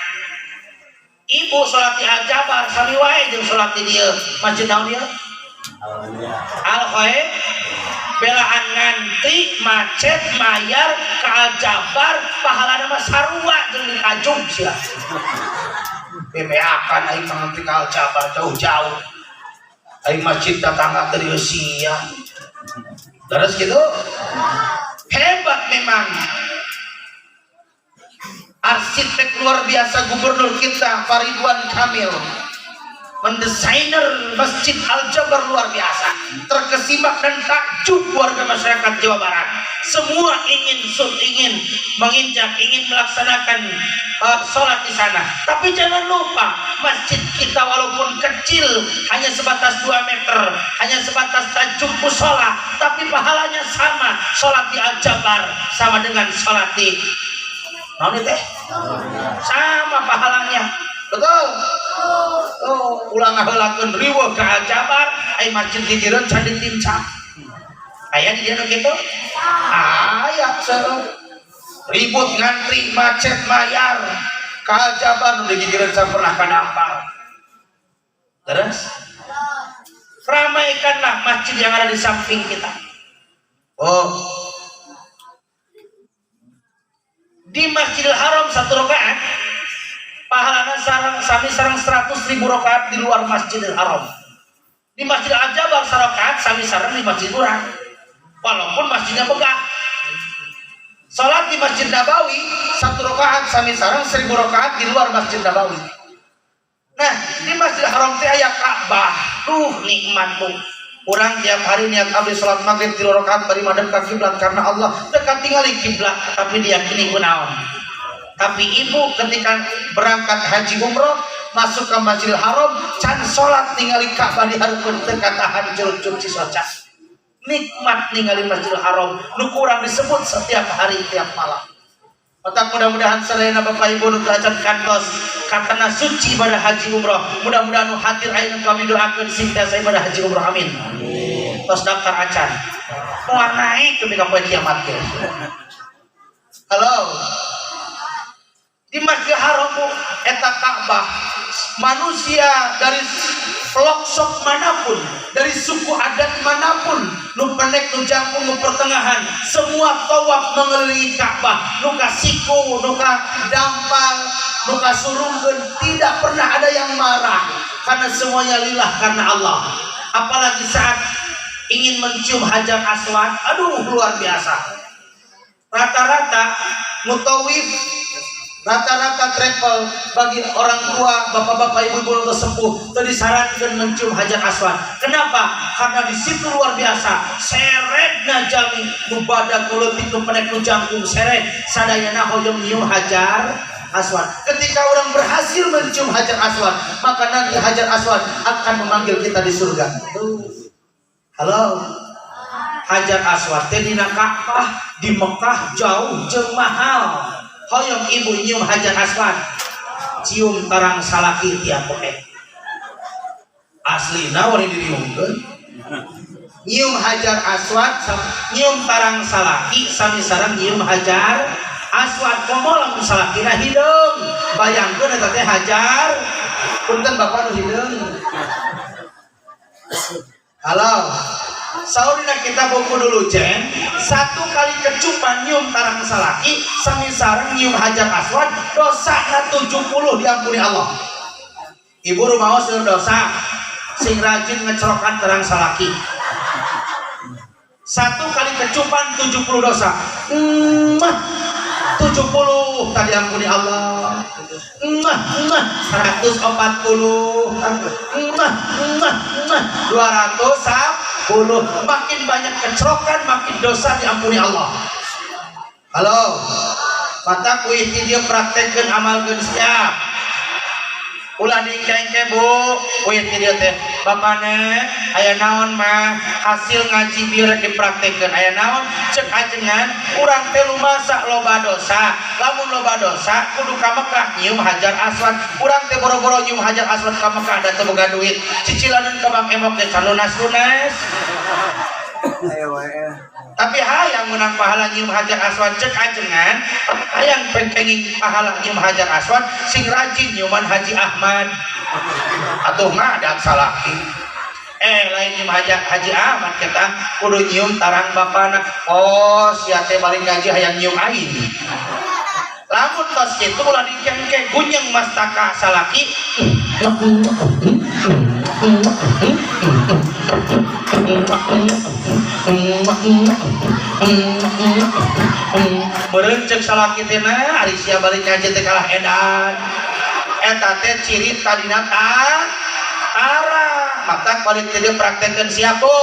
Ibu salat di Al-Jabar sami wae jeung salat di dieu. Masjid naon dieu? Al-Khair. Belaan ngantri macet mayar ke Al-Jabar pahalana mah sarua jeung di Kajung sia. Bebeakan aing ngantri ke Al-Jabar jauh-jauh. Aing masjid tetangga teh dieu sia. Terus gitu hebat memang arsitek luar biasa gubernur kita Pak Ridwan Kamil. mendesainer Masjid Al-Jabar luar biasa, terkesima dan takjub warga masyarakat Jawa Barat. Semua ingin menginjak, ingin melaksanakan sholat di sana. Tapi jangan lupa, masjid kita walaupun kecil, hanya sebatas 2 meter, hanya sebatas takjub musola, tapi pahalanya sama. Sholat di Al-Jabar sama dengan sholat di sama pahalanya. Betul. Ulang ngahelakeun riweuh ka Al-Jabar, ai masjid di direun candi tincak. Aya di dieu kitu? Aya seueur. Ribut ngantri macet mayar ka Al-Jabar nu di direun pernah kadampal. Terus ramaikanlah masjid yang ada di samping kita. Di Masjidil Haram 1 rakaat pahalana sami sareng 100.000 rakaat di luar Masjidil Haram. Di Masjid Al-Jabar 1 rakaat sami sareng di masjid urang. Walaupun masjidnya megah. Salat di Masjid Nabawi 1 rakaat sami sareng 1000 rakaat di luar Masjid Nabawi. Nah, di Masjidil Haram teh aya Ka'bah. Nikmatmu. Urang tiap hari niat abdi salat maghrib 3 rakaat bari madep ka kiblat karena Allah dekat tinggali kiblat, tapi diyakini kunaon. Tapi ibu ketika berangkat haji umroh masuk ke Masjidil Haram can salat ningali Ka'bah dihareukeun teu katahan curug Cisoca. Nikmat ningali Masjidil Haram nu kurang disebut setiap hari tiap malam. Maka mudah-mudahan sadayana Bapak Ibu nu acan kantos katana suci ibadah haji umroh. Mudah-mudahan nu hadir aya kami doakeun singtiasa ibadah haji umroh amin. Tos daftar acan. Moal naik ke poe kiamat ge. Halo. Di Masjidil Haram eta Ka'bah manusia dari pelosok manapun, dari suku adat manapun, nu pendek, nu jangkung, nu pertengahan, semua tawaf mengelilingi Ka'bah, nu ka siku, nu ka dampal, nu ka surungkeun, tidak pernah ada yang marah karena semuanya lillah karena Allah. Apalagi saat ingin mencium Hajar Aswad, aduh luar biasa. Rata-rata mutawif, rata-rata travel bagi orang tua, bapak-bapak, ibu-ibu sepuh itu disarankan mencium Hajar Aswad. Kenapa? Karena di situ luar biasa seretna jami nu badag nu leutik nu pendek nu jangkung seret sadayana hoyong nyium Hajar Aswad. Ketika orang berhasil mencium Hajar Aswad, maka nanti Hajar Aswad akan memanggil kita di surga. Halo. Hajar Aswad teh dina Ka'bah di Mekah jauh jeung mahal. Hoyong ibu nyium Hajar Aswad, cium tarang salaki tiap poe. Aslina wari diriungkeun. Nyium Hajar Aswad, nyium tarang salaki sami sareng nyium Hajar Aswad. Komo lamun salakina hideung. Bayangkeun eta teh Hajar. Punten Bapak nu hideung. Halo. Saurina kita buku dulu Jen. 1 kali kecupan nyium tarang salaki sami sareng nyium Hajar Aswad, dosana 70 diampuni Allah. Ibu rumaos dosa sing rajin ngecerokan tarang salaki. 1 kali kecupan 70 dosa. 70 tadi ampuni Allah. 140 210. Makin banyak kecerokan makin dosa diampuni Allah. Halo. Mata kuih dia praktekkeun amalkeun siap. Ulah dingkengke Bu, kuih dia teh. Bapane aya naon mah hasil ngaji bieu rek dipraktekkeun. Aya naon? Ceuk ajengan urang teh lumasak loba dosa. Lamun loba dosa kudu ka Mekah nyium Hajar Aswad. Urang teh boro-boro nyium Hajar Aswad ka Mekah da teu boga duit. Cicilaneun ka Bang Emok teh can lunas-lunas. Tapi hayang menang pahala nyium Hajar Aswad cek ajengan, hayang penging pahala nyium Hajar Aswad sing rajin nyiuman Haji Ahmad atuh ngadat salaki. Lain nyium Haji Ahmad kita kudu nyium tarang bapana. Oh sia teh balik gaji hayang nyium aing. Lamun tos kitu ulah dikengke gunyeng mastaka salaki. Meureun ceuk salaki teh na ari sia balik ngaji teh kalah edan. Eta teh ciri tadina arah maka balik tidak praktekkan siapa.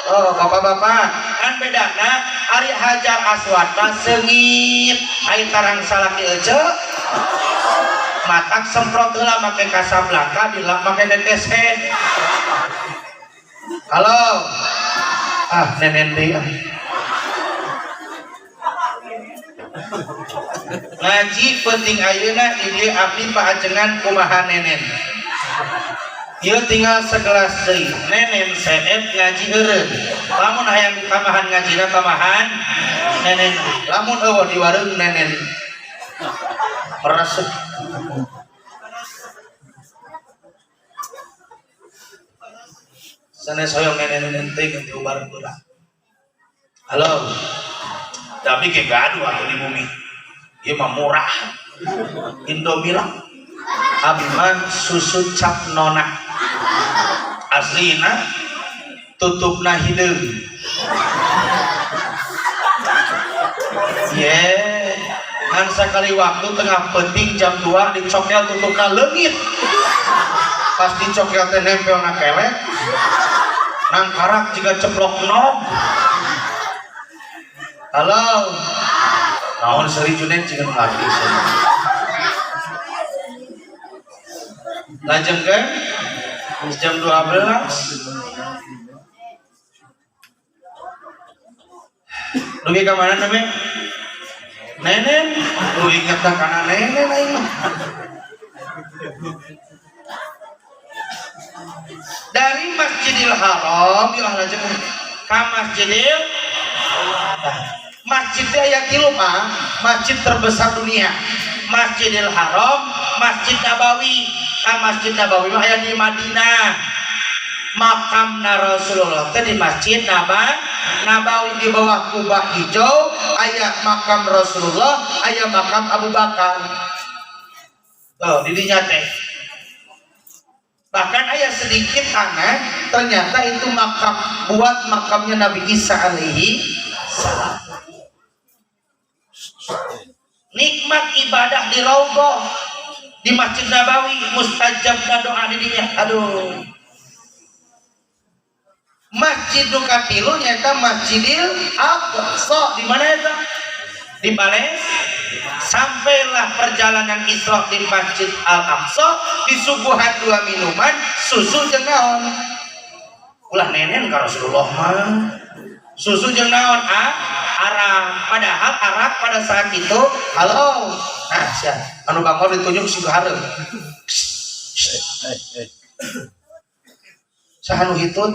Oh bapak-bapak kan bedana ari Hajar Aswad sengit ai tarang salaki ece matak semprot heula make Casablanca dilak make tetesen. Halo nenen deui ngaji penting ayeuna ieu abdi paajengan kumaha nenen. Ieu tinggal segelas deui nenen seet ngaji eureun. Lamun hayang tambahan ngajina tambahan nenen. Lamun eueuh di warung nenen meresep. Sanes hoyong nenen teh ganti ubar heula. Halo. Tapi ke gaduh atau di bumi. Ieu mah murah. Indomilah. Abi mah susu cap nona. Aslina tutupna hideung. Kan sekali waktu tengah penting jam 2 dicokel tutupna leungit. Pas dicokel teh nempel na kelek. Nang karak jiga ceplok nog. Halo. Naon Seri Junet jeung artis. Lajeng kan jam 12 Lugi ke mana namanya? Nenen lu inget karena nenen aing mah dari Masjidil Haram ya lajeng ka Masjidnya aya kilu mah masjid terbesar dunia Masjidil Haram Masjid Nabawi. Masjid Nabawi mah aya di Madinah. Makam Rasulullah teh di Masjid Nabawi di bawah kubah hijau aya makam Rasulullah, aya makam Abu Bakar. Oh, di dinya teh. Bahkan aya sedikit aneh, ternyata itu makam buat makamnya Nabi Isa alaihi salam. Nikmat ibadah di Raudhah di Masjid Nabawi, mustajab doa di dinya. Aduh. Masjid Dukatilu nyata Masjidil Aqsa di mana itu? Di Palestina. Sampailah perjalanan Isra di Masjid Al-Aqsa disuguhan 2 minuman susu jeung naon? Ulah nenen ka Rasulullah mah. Susu jeung naon? Arak. Padahal arak pada saat itu halo. Nah, sia anu bangor ditunjuk siga hareup. Saha nu hitut?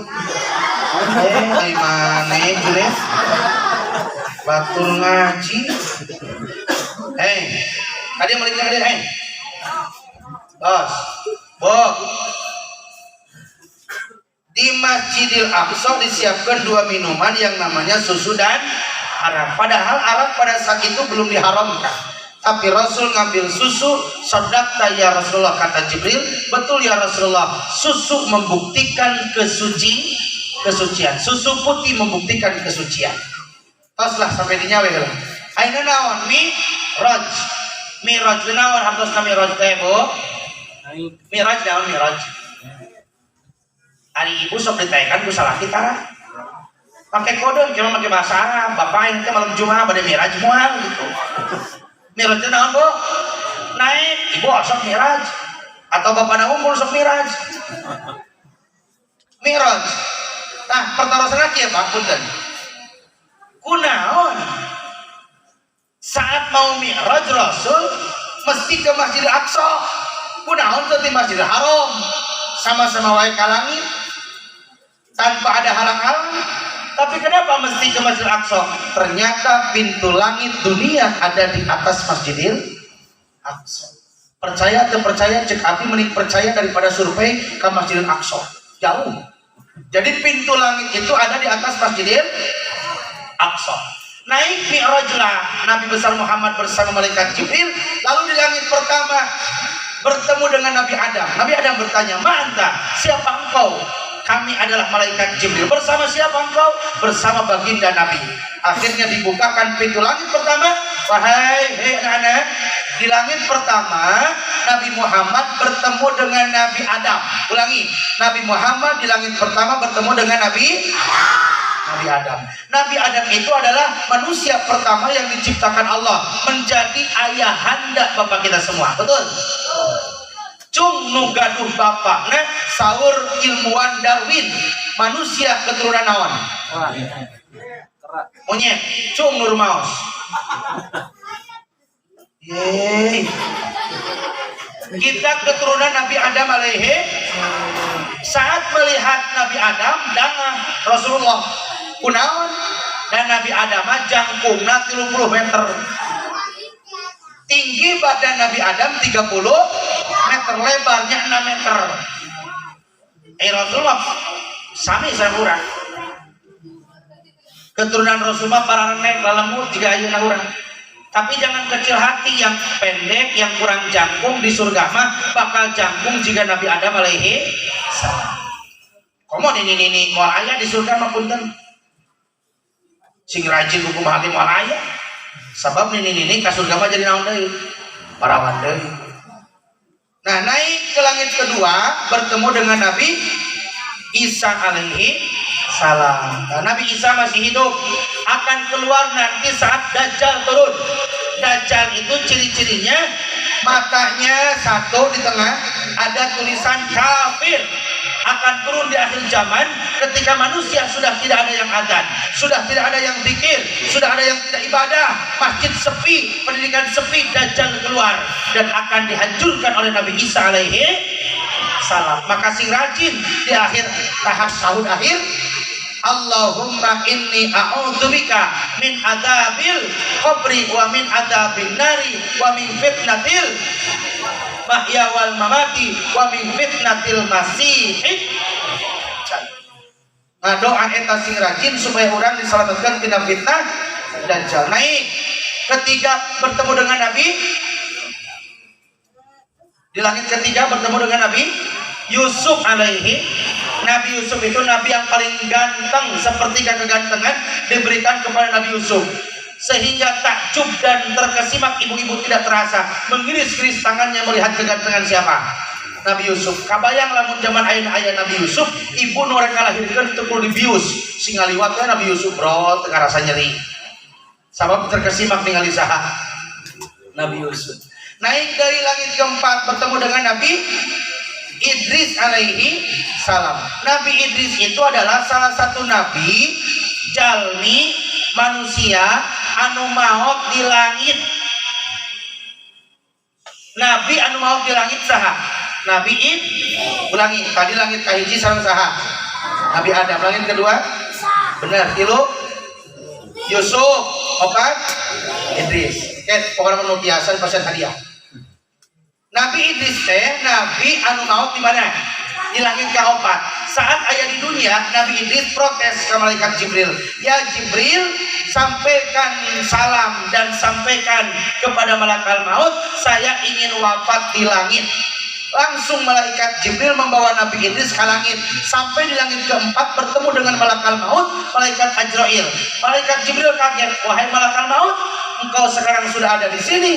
Ai maneh geus. Batur ngaji. Tadi meliknya dia, Bos. Di Masjidil Aqsa disiapkan 2 minuman yang namanya susu dan arak. Padahal arak pada saat itu belum diharamkan. Tapi Rasul ngambil susu, sadaqta ya Rasulullah kata Jibril, betul ya Rasulullah, susu membuktikan kesucian. Susu putih membuktikan kesucian. Toslah sampai dinyawe lah. Aina naon Miraj. Miraj naon hartosna Miraj teh, Bu? Miraj naon Miraj? Ari ibu sok ditaekan ku salah kita. Pakai kode cuma pakai bahasa Arab. Bapak ini malam Jumat bade Miraj moal gitu. Miraj naon, Bu? Naik, ibu sok Miraj. Atau bapakna umur sok Miraj. Miraj. Nah, pertarosna kieu Pak, punten. Kunaon? Saat mau Mi'raj Rasul mesti ke Masjidil Aqsa. Kunaon teh di Masjidil Haram. Sama-sama wae ka langit tanpa ada halang-halang. Tapi kenapa mesti ke Masjidil Aqsa? Ternyata pintu langit dunia ada di atas Masjidil Aqsa. Percaya atau percaya, cek api mending percaya daripada survei ke Masjidil Aqsa. Jauh. Jadi pintu langit itu ada di atas Masjidil Aqsa. Naik Mi'rajlah Nabi besar Muhammad bersama malaikat Jibril. Lalu di langit pertama bertemu dengan Nabi Adam. Nabi Adam bertanya, "Ma'anta? Siapa engkau?" "Kami adalah malaikat Jibril." "Bersama siapa engkau?" "Bersama baginda Nabi." Akhirnya dibukakan pintu langit pertama, Wahai anak-anak, di langit pertama Nabi Muhammad bertemu dengan Nabi Adam. Ulangi, Nabi Muhammad di langit pertama bertemu dengan Nabi Adam. Nabi Adam itu adalah manusia pertama yang diciptakan Allah, menjadi ayahanda bapak kita semua. Betul? Cung nu gaduh bapakna saur ilmuwan Darwin, manusia keturunan naon? Monyet. Cung nur maos. Yeay. Kita keturunan Nabi Adam alaihi. Saat melihat Nabi Adam dan Rasulullah kunaon, dan Nabi Adam jangkungna 30 meter. Tinggi badan Nabi Adam 30 meter, lebarnya 6 meter. Rasulullah sami sarurang. Keturunan Rasulullah para renek lalemut jika ayeuna urang. Tapi jangan kecil hati, yang pendek, yang kurang jangkung di surga mah bakal jangkung jika Nabi Adam alaihi salam. Komo ini moal aya di surga mah punten. Sing rajin hukum hati moal aya. Sabab ini ka surga mah jadi naon deui? Parawan deui. Nah, naik ke langit kedua bertemu dengan Nabi Isa alaihi salam. Nah, Nabi Isa masih hidup, akan keluar nanti saat Dajjal turun. Dajjal itu ciri-cirinya matanya satu di tengah ada tulisan kafir. Akan turun di akhir zaman ketika manusia sudah tidak ada yang adzan, sudah tidak ada yang zikir, sudah ada yang tidak ibadah, masjid sepi, pendidikan sepi. Dajjal keluar dan akan dihancurkan oleh Nabi Isa alaihi salam. Maka sing rajin di akhir tahap sahur akhir, Allahumma inni a'udzubika min adzabil qabri wa min adzabin nari wa min fitnatil mahya wal mamati wa min fitnatil masih. Nah, doa eta sing rajin supaya orang diselamatkan tina fitnah Dajjal. Naik ketiga bertemu dengan Nabi, di langit ketiga bertemu dengan Nabi Yusuf alaihi. Nabi Yusuf itu nabi yang paling ganteng, sepertiga kegantengan diberikan kepada Nabi Yusuf, sehingga takjub dan terkesimak ibu-ibu tidak terasa mengiris-iris tangannya melihat kegantengan siapa? Nabi Yusuf. Kabayang lamun zaman ayah Nabi Yusuf, ibu norek ngalahirkeun teu kudu dibius, sing ngaliwat Nabi Yusuf bro teu rasa nyeri. Sabab terkesimak ningali saha? Nabi Yusuf. Naik dari langit keempat bertemu dengan Nabi Idris alaihi salam. Nabi Idris itu adalah salah satu nabi jalmi manusia anu maot di langit. Nabi anu maot di langit saha? Nabi ulangi, tadi langit kahiji sareng saha? Nabi Adam. Langit kedua? Benar, tilu Yusuf, opat Idris. Pokoknya mau biasa pasien hadiah. Nabi Idris teh nabi anu maot di mana? Di langit keempat. Saat ayah di dunia, Nabi Idris protes ke malaikat Jibril. Ya Jibril, sampaikan salam dan sampaikan kepada malaikat maut, saya ingin wafat di langit. Langsung malaikat Jibril membawa Nabi Idris ke langit. Sampai di langit keempat bertemu dengan malaikat maut, malaikat Ajrail. Malaikat Jibril kaget, wahai malaikat maut, engkau sekarang sudah ada di sini.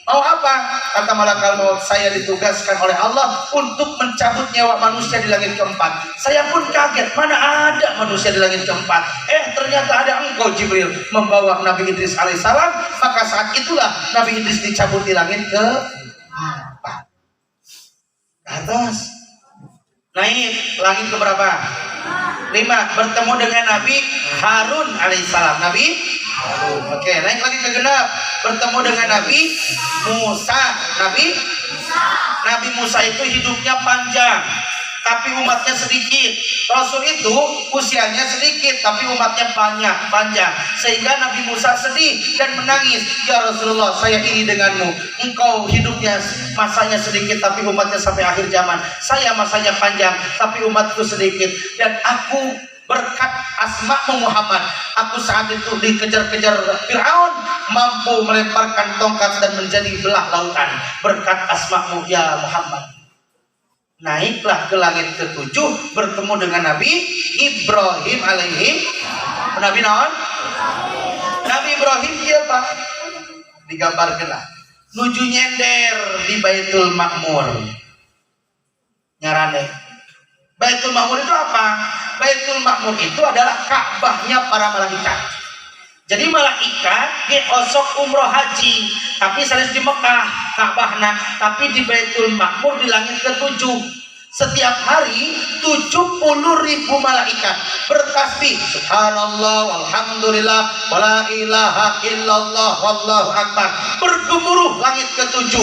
Mau apa? Kata malaikat maut, saya ditugaskan oleh Allah untuk mencabut nyawa manusia di langit keempat. Saya pun kaget, mana ada manusia di langit keempat. Ternyata ada engkau Jibril membawa Nabi Idris alaihissalam. Maka saat itulah Nabi Idris dicabut di langit keempat. Ke atas. Naik langit keberapa? 5. Bertemu dengan Nabi Harun alaihissalam. Nabi Harun. Oke, naik lagi ke genap. Bertemu dengan Nabi Musa. Nabi Musa itu hidupnya panjang, tapi umatnya sedikit. Rasul itu usianya sedikit, tapi umatnya panjang. Sehingga Nabi Musa sedih dan menangis. Ya Rasulullah, saya iri denganmu. Engkau hidupnya masanya sedikit, tapi umatnya sampai akhir zaman. Saya masanya panjang, tapi umatku sedikit. Dan aku berkat asma-Mu Muhammad, aku saat itu dikejar-kejar Fir'aun, mampu melemparkan tongkat dan menjadi belah lautan. Berkat asma-Mu ya Muhammad. Naiklah ke langit ke-7 bertemu dengan Nabi Ibrahim alaihi. Nabi naon? Nabi Ibrahim dia Pak digambarkan lah nuju nyender di Baitul Makmur. Nyarane Baitul Makmur itu apa? Baitul Makmur itu adalah Ka'bahnya para malaikat. Jadi malaikat diosok umroh haji, tapi salis di Mekah Ka'bahna, tapi di Baitul Makmur di langit ke-7. Setiap hari 70.000 malaikat bertasbih subhanallah walhamdulillah wala ilaha illallah wallahu akbar, bergemuruh langit ke-7.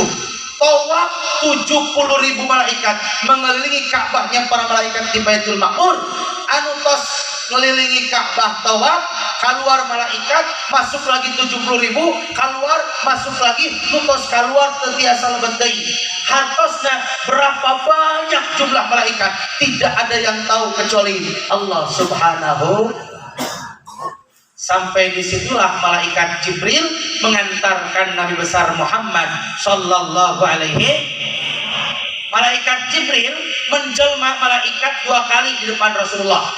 Tawaf 70.000 malaikat mengelilingi Ka'bahnya para malaikat di Baitul Makmur. Anu tos ngelilingi Ka'bah tawaf, keluar malaikat, masuk lagi 70.000, keluar, masuk lagi, nutos keluar tetiasa lebet deui. Hartosna berapa banyak jumlah malaikat tidak ada yang tahu kecuali Allah Subhanahu. Sampai disitulah malaikat Jibril mengantarkan Nabi besar Muhammad Sallallahu Alaihi. Malaikat Jibril menjelma malaikat 2 kali di depan Rasulullah.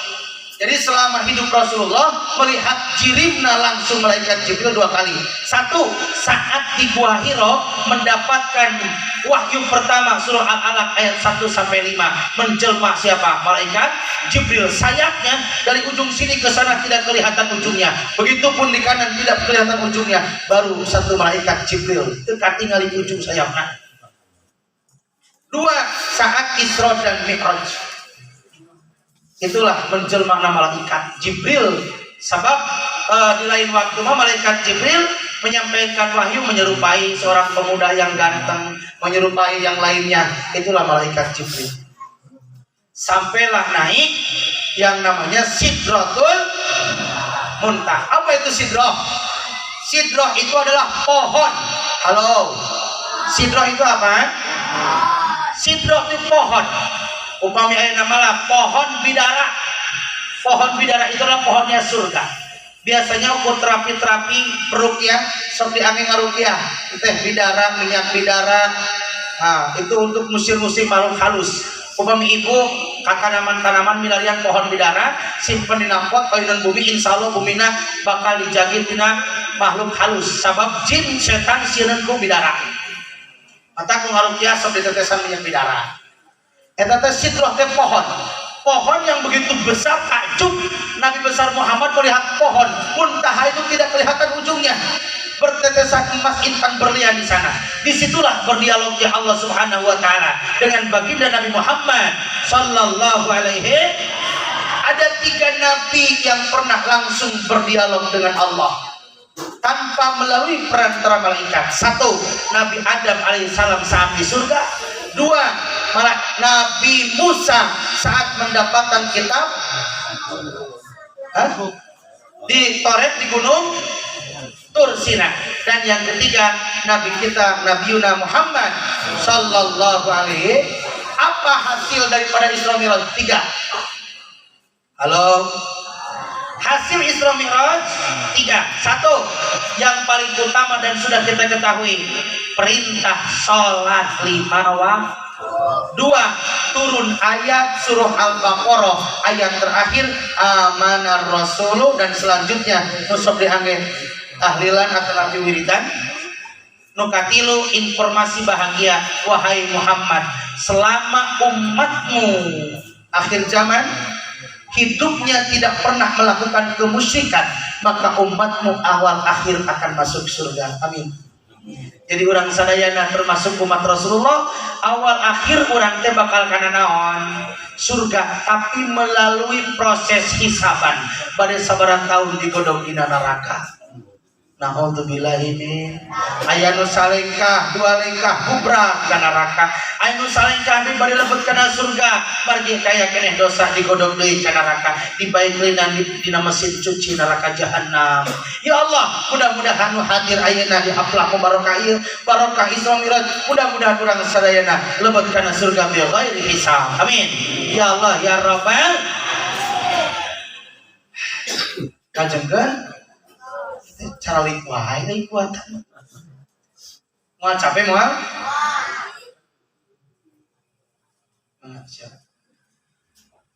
Jadi selama hidup Rasulullah melihat jirimna langsung malaikat Jibril 2 kali. Satu, saat di Gua Hiro mendapatkan wahyu pertama surah Al-Alaq ayat 1-5 menjelma siapa? Malaikat Jibril. Sayapnya dari ujung sini ke sana tidak kelihatan ujungnya. Begitupun di kanan tidak kelihatan ujungnya. Baru satu malaikat Jibril dekat tinggal di ujung sayapnya. 2, saat Isra dan Mi'raj. Itulah menjelma malaikat Jibril. Sebab di lain waktu malaikat Jibril menyampaikan wahyu menyerupai seorang pemuda yang ganteng, menyerupai yang lainnya. Itulah malaikat Jibril. Sampailah naik yang namanya Sidratul Muntaha. Apa itu Sidrah? Sidrah itu adalah pohon. Halo. Sidrah itu apa? Sidrah itu pohon. Upami ayat namalah pohon bidara. Pohon bidara itu adalah pohonnya surga. Biasanya ukur terapi-terapi peruqyah seperti angin ngaruqyah, teh bidara, minyak bidara. Nah, itu untuk musir-musir makhluk halus. Upami ibu tanaman-tanaman milarian pohon bidara simpen di pot kalian bumi, insyaallah bumina bakal dijagi tina makhluk halus. Sabab jin setan sieun ku bidara. Mata ku ngaruqyah sok ditetesan minyak bidara. Eta teh sidrah teh pohon. Pohon yang begitu besar takjub Nabi besar Muhammad melihat pohon muntaha itu tidak kelihatan ujungnya. Bertetesan emas intan berlian di sana. Disitulah berdialognya Allah Subhanahu wa taala dengan baginda Nabi Muhammad sallallahu alaihi. Ada 3 nabi yang pernah langsung berdialog dengan Allah tanpa melalui perantara malaikat. 1, Nabi Adam alaihissalam saat di surga. 2, Nabi Musa saat mendapatkan kitab di Toret di gunung Tur Sina. Dan yang ketiga Nabi kita Nabi Muhammad sallallahu alaihi. Apa hasil daripada Isra Mi'raj? 3. Halo. Hasil Isra Mi'raj 3. 1, yang paling utama dan sudah kita ketahui, perintah sholat 5 waktu. 2, turun ayat surah Al-Baqarah ayat terakhir amanar rasulu, dan selanjutnya nusok diangge tahlilan atau nabi wiridan. Nukatilu, informasi bahagia, wahai Muhammad, selama umatmu akhir zaman hidupnya tidak pernah melakukan kemusyrikan, maka umatmu awal akhir akan masuk surga. Amin. Jadi orang sadayana termasuk umat Rasulullah, awal akhir orang teh bakal kana naon? Surga, tapi melalui proses hisaban. Pada sabaran tahun digodok dina neraka. Na'udzubillahi min. Aya nu salengkah 2 lengkah kubra kana neraka. Aya nu salengkah di bari lebet kana surga, margi kaya keneh dosa digodok deui kana neraka, dibaikeunan dina mesin cuci neraka jahanam. Ya Allah, mudah-mudahan nu hadir ayeuna di aflah barokah ieu, barokah Isra Mi'raj, mudah-mudahan urang sadayana lebet kana surga bi ghairi hisab. Amin. Ya Allah ya Rabbal. Kajengkeun cara likuah ini kuatan mau capek mau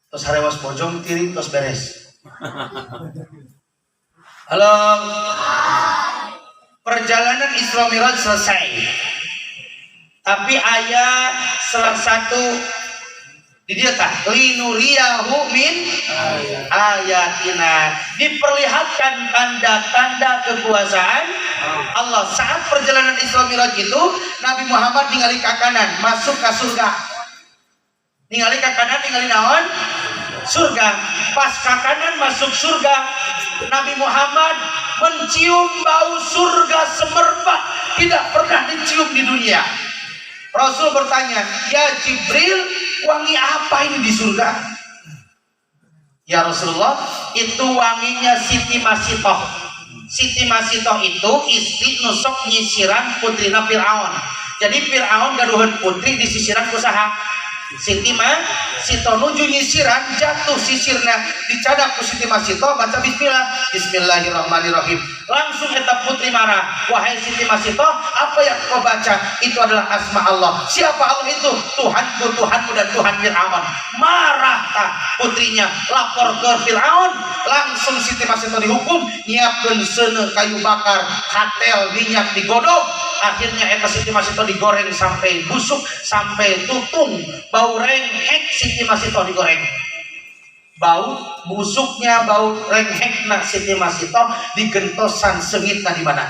terus harewas bojong tiring terus beres. Halo perjalanan Isra Mi'raj selesai. Tapi ayat salah satu di dia tak linuriyahu min ayatina, diperlihatkan tanda-tanda kekuasaan Allah. Saat perjalanan Isra Mi'raj itu Nabi Muhammad ningali ke kanan masuk ke surga, ningali ke kanan ningali naon surga. Pas ke kanan masuk surga, Nabi Muhammad mencium bau surga semerbak tidak pernah dicium di dunia. Rasul bertanya, ya Jibril, wangi apa ini di surga? Ya Rasulullah, itu wanginya Siti Masitoh. Siti Masitoh itu istri nusok nyisiran putrina Fir'aun. Jadi Fir'aun gaduhan putri di sisiran kusaha. Siti Masitoh nuju nyisiran, jatuh sisirna dicadak ku Siti Masitoh, baca bismillah, bismillahirrahmanirrahim. Langsung eta putri marah, wahai Siti Masitoh, apa yang kau baca? Itu adalah asma Allah. Siapa Allah itu? Tuhanku, Tuhanmu dan Tuhan Fir'aun. Marah tak putrinya, lapor ke Fir'aun. Langsung Siti Masitoh dihukum, nyiapkeun seuneu kayu bakar, hatel minyak digodok. Akhirnya eta Siti Masitoh digoreng sampai busuk, sampai tutung. Bau renghek Siti Masitoh digoreng. Bau busuknya, bau renghekna Siti Masitoh digentosan sengitna di mana?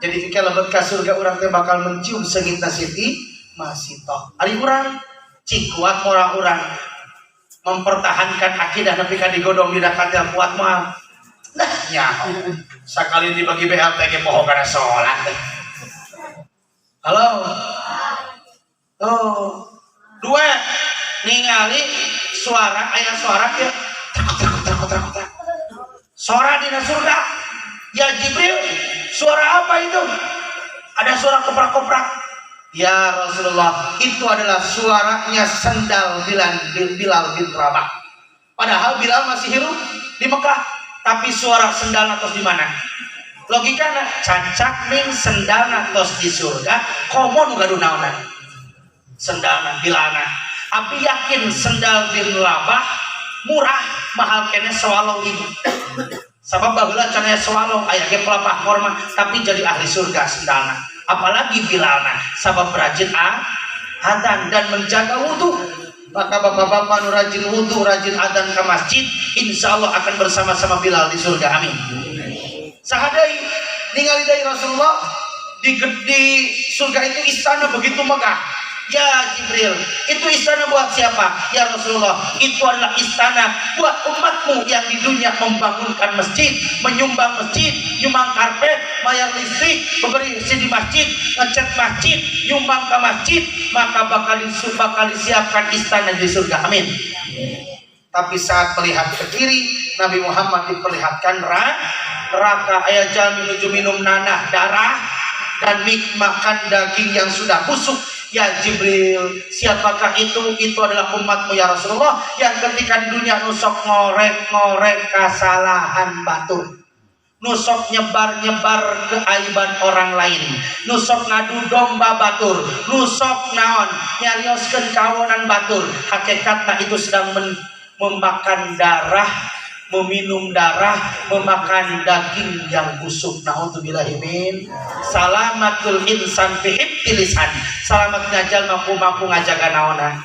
Jadi jika lebet ka surga urang teh bakal mencium sengitna Siti Masitoh. Ari urang cikuat orang-orang mempertahankan akidah nepi ka digodong di dakatil kuat mah. Nah nyaho. Sakali dibagi BLT ge poho kana salat. Halo. Oh. Dua ningali suara, ayat suara ya takut. Suara di surga. Ya Jibril, suara apa itu? Ada suara koprak-koprak. Ya Rasulullah, itu adalah suaranya sendal Bilal bin Rabah. Padahal Bilal masih hidup di Mekah, tapi suara sendal atos di mana? Logikana cancak ning sendal atos di surga, komo nu gaduh naonan. Sendalna Bilalna. Tapi yakin sendal bin Rabah murah, mahal kene sewalong ibu. Sabab baheula can aya sewalong aya ge pelapah korma, tapi jadi ahli surga sendalna. Apalagi Bilalna, sabab rajin adzan dan menjaga wudu. Maka bapak-bapak nu rajin wudu, rajin adzan ke masjid, insyaallah akan bersama-sama Bilal di surga. Amin. Sahadai ningali dari Rasulullah di surga itu istana begitu megah. Ya Jibril, itu istana buat siapa? Ya Rasulullah, itu adalah istana buat umatmu yang di dunia membangunkan masjid, menyumbang masjid, nyumbang karpet, bayar listrik, bebersih di masjid, ngecat masjid, nyumbang ke masjid, maka bakal disiapkan istana di surga. Amin. Tapi saat melihat ke kiri, Nabi Muhammad diperlihatkan neraka. Ayat jal menuju minum nanah darah dan makan daging yang sudah busuk. Ya Jibril, siapakah itu? Itu adalah umatmu ya Rasulullah, yang ketika di dunia nusok ngorek kesalahan batur, nusok nyebar keaiban orang lain, nusok ngadu domba batur, nusok naon nyarioskeun kawonan batur. Hakikatnya itu sedang memakan darah, meminum darah, memakan daging yang busuk. Na'udzubillahi min. Salamatul insan fi ibtilisan. Selamat ngajal mampu ngajaga naona.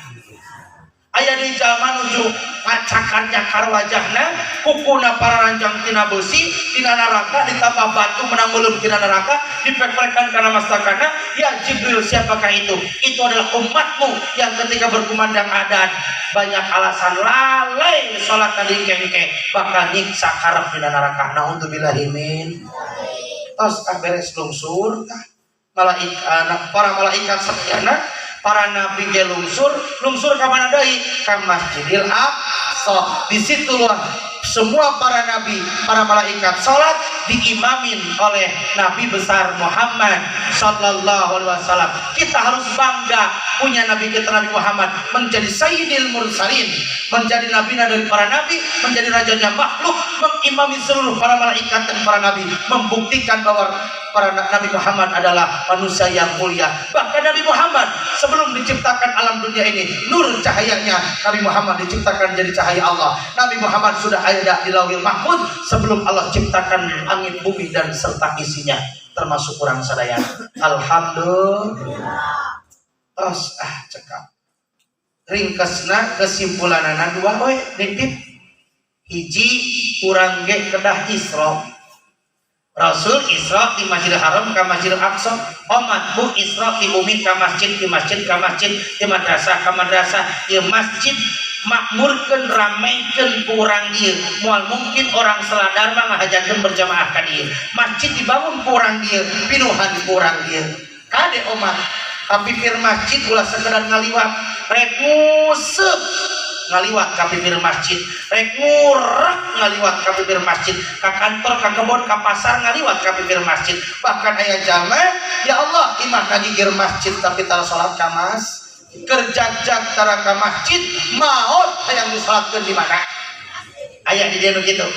Aya di jalma nuju ngacakar-cakar wajahna, kukuna para ranjang tina besi, tina neraka ditambah batu menang meuleuh tina neraka, dipek-pekan kana mastakana. Ya Jibril, siapakah itu? Itu adalah umatmu yang ketika berkumandang adzan banyak alasan lalai salat tadi kengke, bakal nyiksa karep tina neraka. Naudzubillahi min. Tos beres lungsur para malaikat sakyana, para nabi ge lungsur ka mana deui? Ka Masjidil Aqsa. Di situlah semua para nabi, para malaikat salat diimamin oleh Nabi besar Muhammad sallallahu alaihi wasallam. Kita harus bangga punya nabi kita, Nabi Muhammad, menjadi sayyidil mursalin, menjadi nabi dari para nabi, menjadi rajanya makhluk, mengimami seluruh para malaikat dan para nabi, membuktikan bahwa para Nabi Muhammad adalah manusia yang mulia. Bahkan Nabi Muhammad sebelum diciptakan alam dunia ini, nur cahayanya Nabi Muhammad diciptakan jadi cahaya Allah. Nabi Muhammad sudah ada di Lauhil Mahfuz sebelum Allah ciptakan langit bumi dan serta isinya. termasuk orang sadaya. Alhamdulillah. Tos cekap. Ringkesna kesimpulanana dua we nitip. Hiji urang ge kedah Isra. Rasul Isra di Masjidil Haram ke Masjidil Aqsa, umat bu Isra di bumi ke masjid, di masjid ke masjid, di madrasah ke madrasah, di masjid makmurkeun ramaikeun ku urang dieu. Moal mungkin orang seladar mah ngahajakeun berjamaah ka dieu. Masjid dibangun ku urang dieu, pinuhan ku urang dieu. Kade umat kapipir masjid ulah sekedar ngaliwat, rek nguseup ngaliwat ka bibir masjid, rek ngurak ngaliwat ka bibir masjid, ka kantor, ka kebon, ka pasar ngaliwat ka bibir masjid. Bahkan aya jalma ya Allah imah ka gigir masjid tapi tara salat ka mas, kerjak-jak tara ka masjid, maot hayang disalatkeun di mana? Aya di dieu kitu.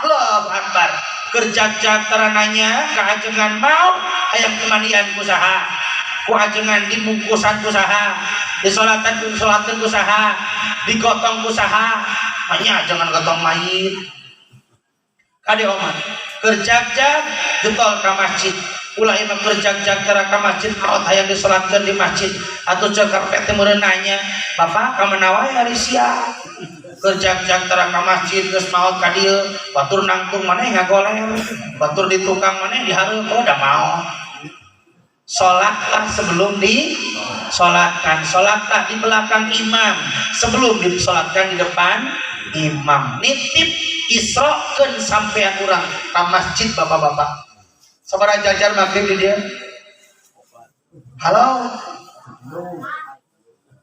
Allahu Akbar. Kerjak-jak tara nanya ka ajengan maot hayang kemandian usaha. Ku ajengan dibungkusan usaha, disolatan usaha, digotong usaha, makanya jangan gotong mayit. Kade oman kerjak-jak getol ka masjid, ulah imam kerjak-jak tara ka masjid maot hayang disolatkeun di masjid. Atuh ceuk karpet teh meureun nanya, "Bapak ka mana wae hari sia?" Kerjak-jak tara ka masjid geus maot ka dieu, batur nangtung maneh ngagoler, batur di tukang maneh dihareup da maot. Sholatlah sebelum disolatkan, sholatlah di belakang imam sebelum disolatkan di depan imam. Nitip isrokeun sampean urang ka masjid bapak-bapak. Sabaraha jajar maghrib di dia? Halo.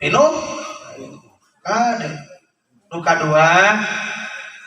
Minum? Kade. Nu kadua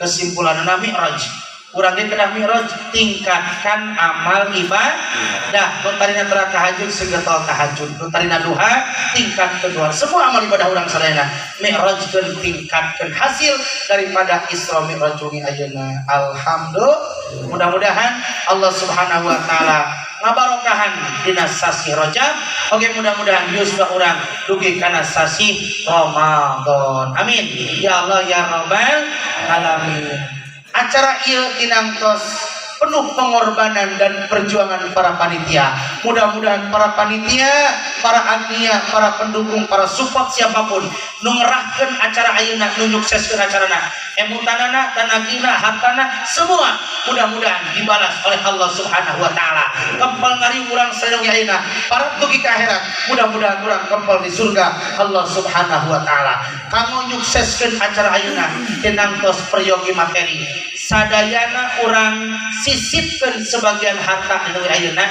kesimpulanna mi'raj. Urang ge kedah mi'raj tingkatkan amal ibadah. Nu tarina tara tahajud segetol tahajud, nu tarina duha tingkat kedua. Semua amal ibadah urang sadayana mi'rajkeun tingkatkeun hasil daripada Isra Mi'raj wengi ayeuna. Alhamdulillah. Mudah-mudahan Allah Subhanahu wa taala ngabarokahan dina sasi Rajab. Oke, mudah-mudahan yuswa urang dugi kana sasi Ramadan. Amin. Ya Allah ya Rabbal alamin. Acara ieu tinangtos penuh pengorbanan dan perjuangan para panitia. Mudah-mudahan para panitia, para agnia, para pendukung, para support siapapun nu ngerahkeun acara ayeuna, nu nyukseskeun acarana, emutanana, tanagina, hartana, semua mudah-mudahan dibalas oleh Allah Subhanahu wa taala. Kempal ngari urang sadaya ayeuna, para dugi ka akhirat, mudah-mudahan urang kempal di surga Allah Subhanahu wa taala. Kamu nyukseskeun acara ayeuna tinangtos peryogi materi. Sadayana urang sisipkeun sebagian harta anu ayeuna,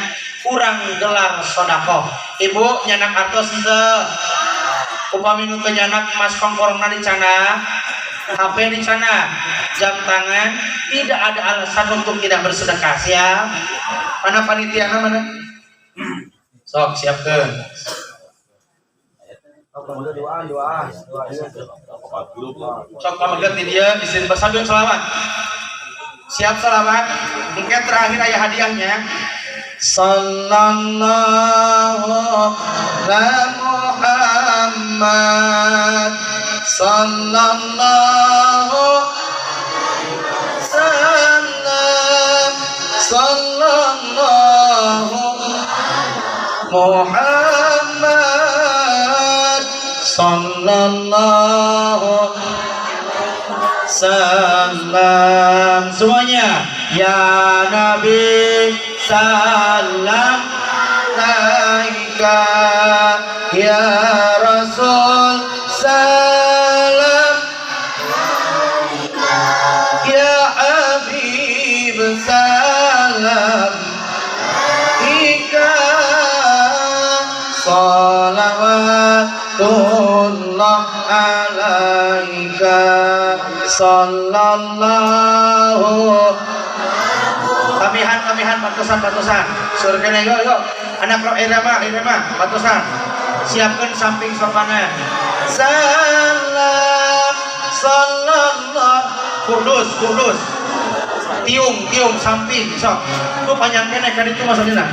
urang gelar sedekah. Ibu nyanak artos teu? Upami nu teu nyanak emas kongkorongna di sana, HP di sana, jam tangan, tidak ada alasan untuk tidak bersedekah. Siap? Mana panitiana mana? Sok siapkeun. Sok pamegat di dia isin bersambil selawat. Siap selawat. Mungkin terakhir ayah hadiahnya. Sallallahu ala Muhammad, sallallahu sallam, sallallahu Muhammad, sallallahu salam. Semuanya ya Nabi salam alaika, ya Rasul salam alaika, ya Habib salam alaika, salawatullah alaika, sallallahu. Kamihan batusan surganya yuk anak roh irama batusan siapkan samping sopana. Salam sallallahu kudus tiung samping sok itu panjang kene kan itu maksudnya.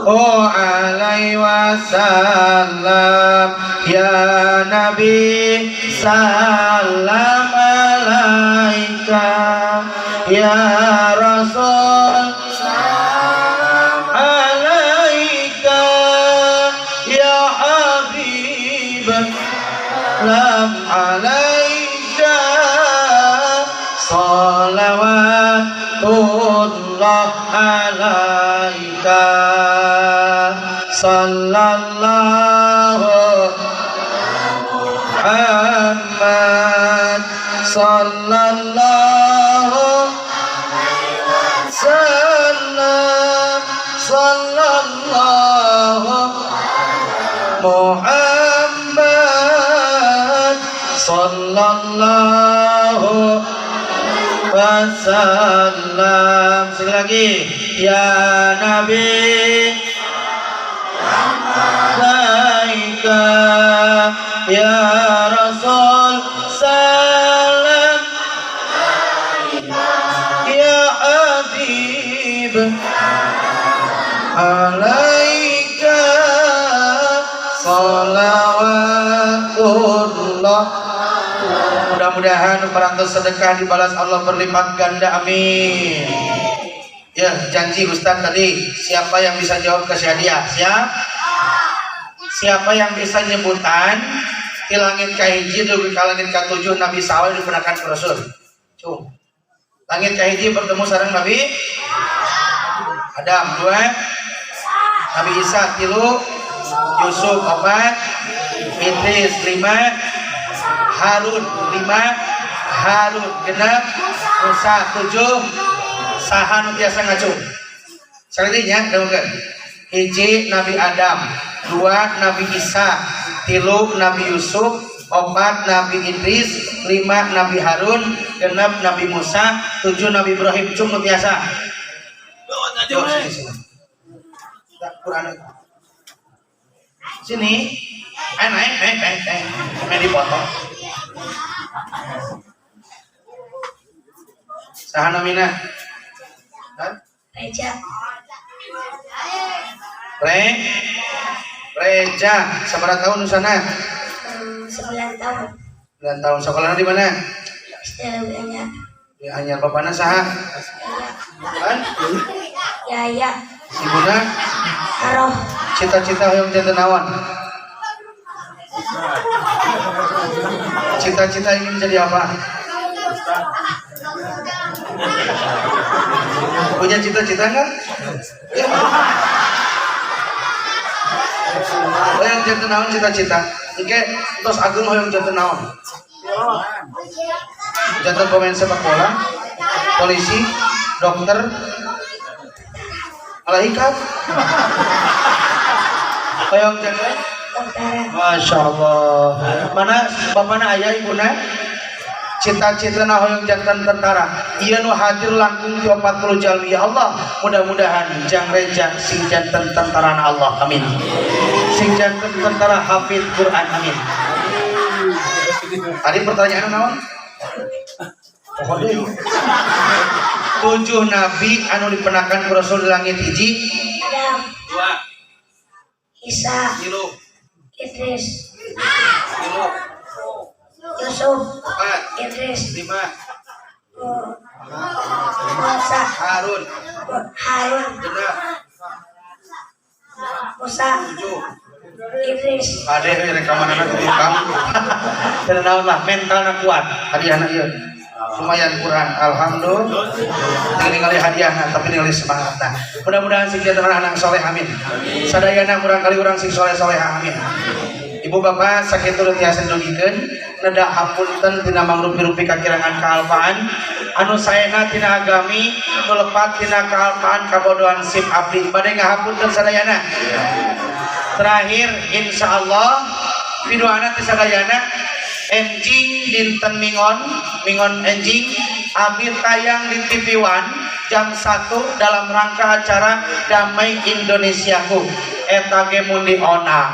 Oh alaihi wasallam ya Nabi salam alaika, ya Rasul salam alaika salawatullah alaika sallallahu Muhammad sallallahu sallam sallallahu Muhammad sallallahu wasallam. Sekali lagi, ya Nabi alaika ya Rasul salam ya Habib alaika salawatullah. Mudah-mudahan perantau sedekah dibalas Allah berlipat ganda, amin. Ya, janji Ustaz tadi, siapa yang bisa jawab kasih hadiah? Siapa yang bisa nyebutan di langit kahiji dugi ka langit katujuh Nabi Sawal digunakan ke Rasul. Cung. Langit kahiji bertemu sareng Nabi Adam, 2 Nabi Isa, 3 Yusuf, 4 Idris, 5 Harun, 5 Harun, 6 Musa, 7 saha nu biasa ngacung. Sekali nya dengeun. 1 Nabi Adam, 2 Nabi Isa, 3 Nabi Yusuf, 4 Nabi Idris, 5 Nabi Harun, 6 Nabi Musa, 7 Nabi Ibrahim. Cung nu biasa. Quran. Sini. Naik. Main dipotong. Saha namina? Reja. Sabarang tahun di sana? 9 tahun. 9 tahun. Sekolahnya di mana? Di Anyar. Bapakna saha? Kan? Ya. Ibuna? Haroh. Cita-cita hoyong janten naon? Cita-cita ingin jadi apa? Punya cita-cita enggak? Hoyong janten naon cita-cita? Oke, terus Agung hoyong janten naon? Janten pemain sepak bola, polisi, dokter, malaikat. Hoyong janten? Masya Allah. Mana bapakna ayah ibuna? Cita-citana hoyong jantan tentara. Ieu nu hadir langkung 40 jalmi. Ya Allah, mudah-mudahan jang reja sing jantan tentarana Allah. Amin. Sing jantan tentara hafid Quran. Amin. Tadi pertanyaan naon? Pokoknya 7 nabi anu dipenakan ku Rasul di langit hiji. Adam, 2 Isa, 3 Idris, 5 Yusuf, 4 Idris, 5 Musa, Harun, Harun, 6 Musa, 7 Idris. Ade rekaman anak tukang. Dan naon lah mentalna kuat. Hadiahna ieu. Lumayan Quran. Alhamdulillah. Ningali hadiahna tapi ningali semangatna. Mudah-mudahan sing jatuh anak soleh amin. Sadayana kurang kali urang sing soleh-soleh amin. Ibu bapak sakitu tiasa dugikeun nedak hapunten tina mangrupi-rupi kakirangan kaalpaan anu saena tina agami nu lepat tina kaalpaan kabodohan sim abdi bade ngahapunten sadayana. Terakhir insyaallah videoana teh sadayana enjing dinten mingon enjing abdi tayang di TV One jam 1 dalam rangka acara Damai Indonesiaku eta ge mun di onang.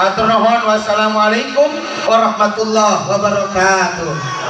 Atur nuhun, wassalamualaikum warahmatullahi wabarakatuh.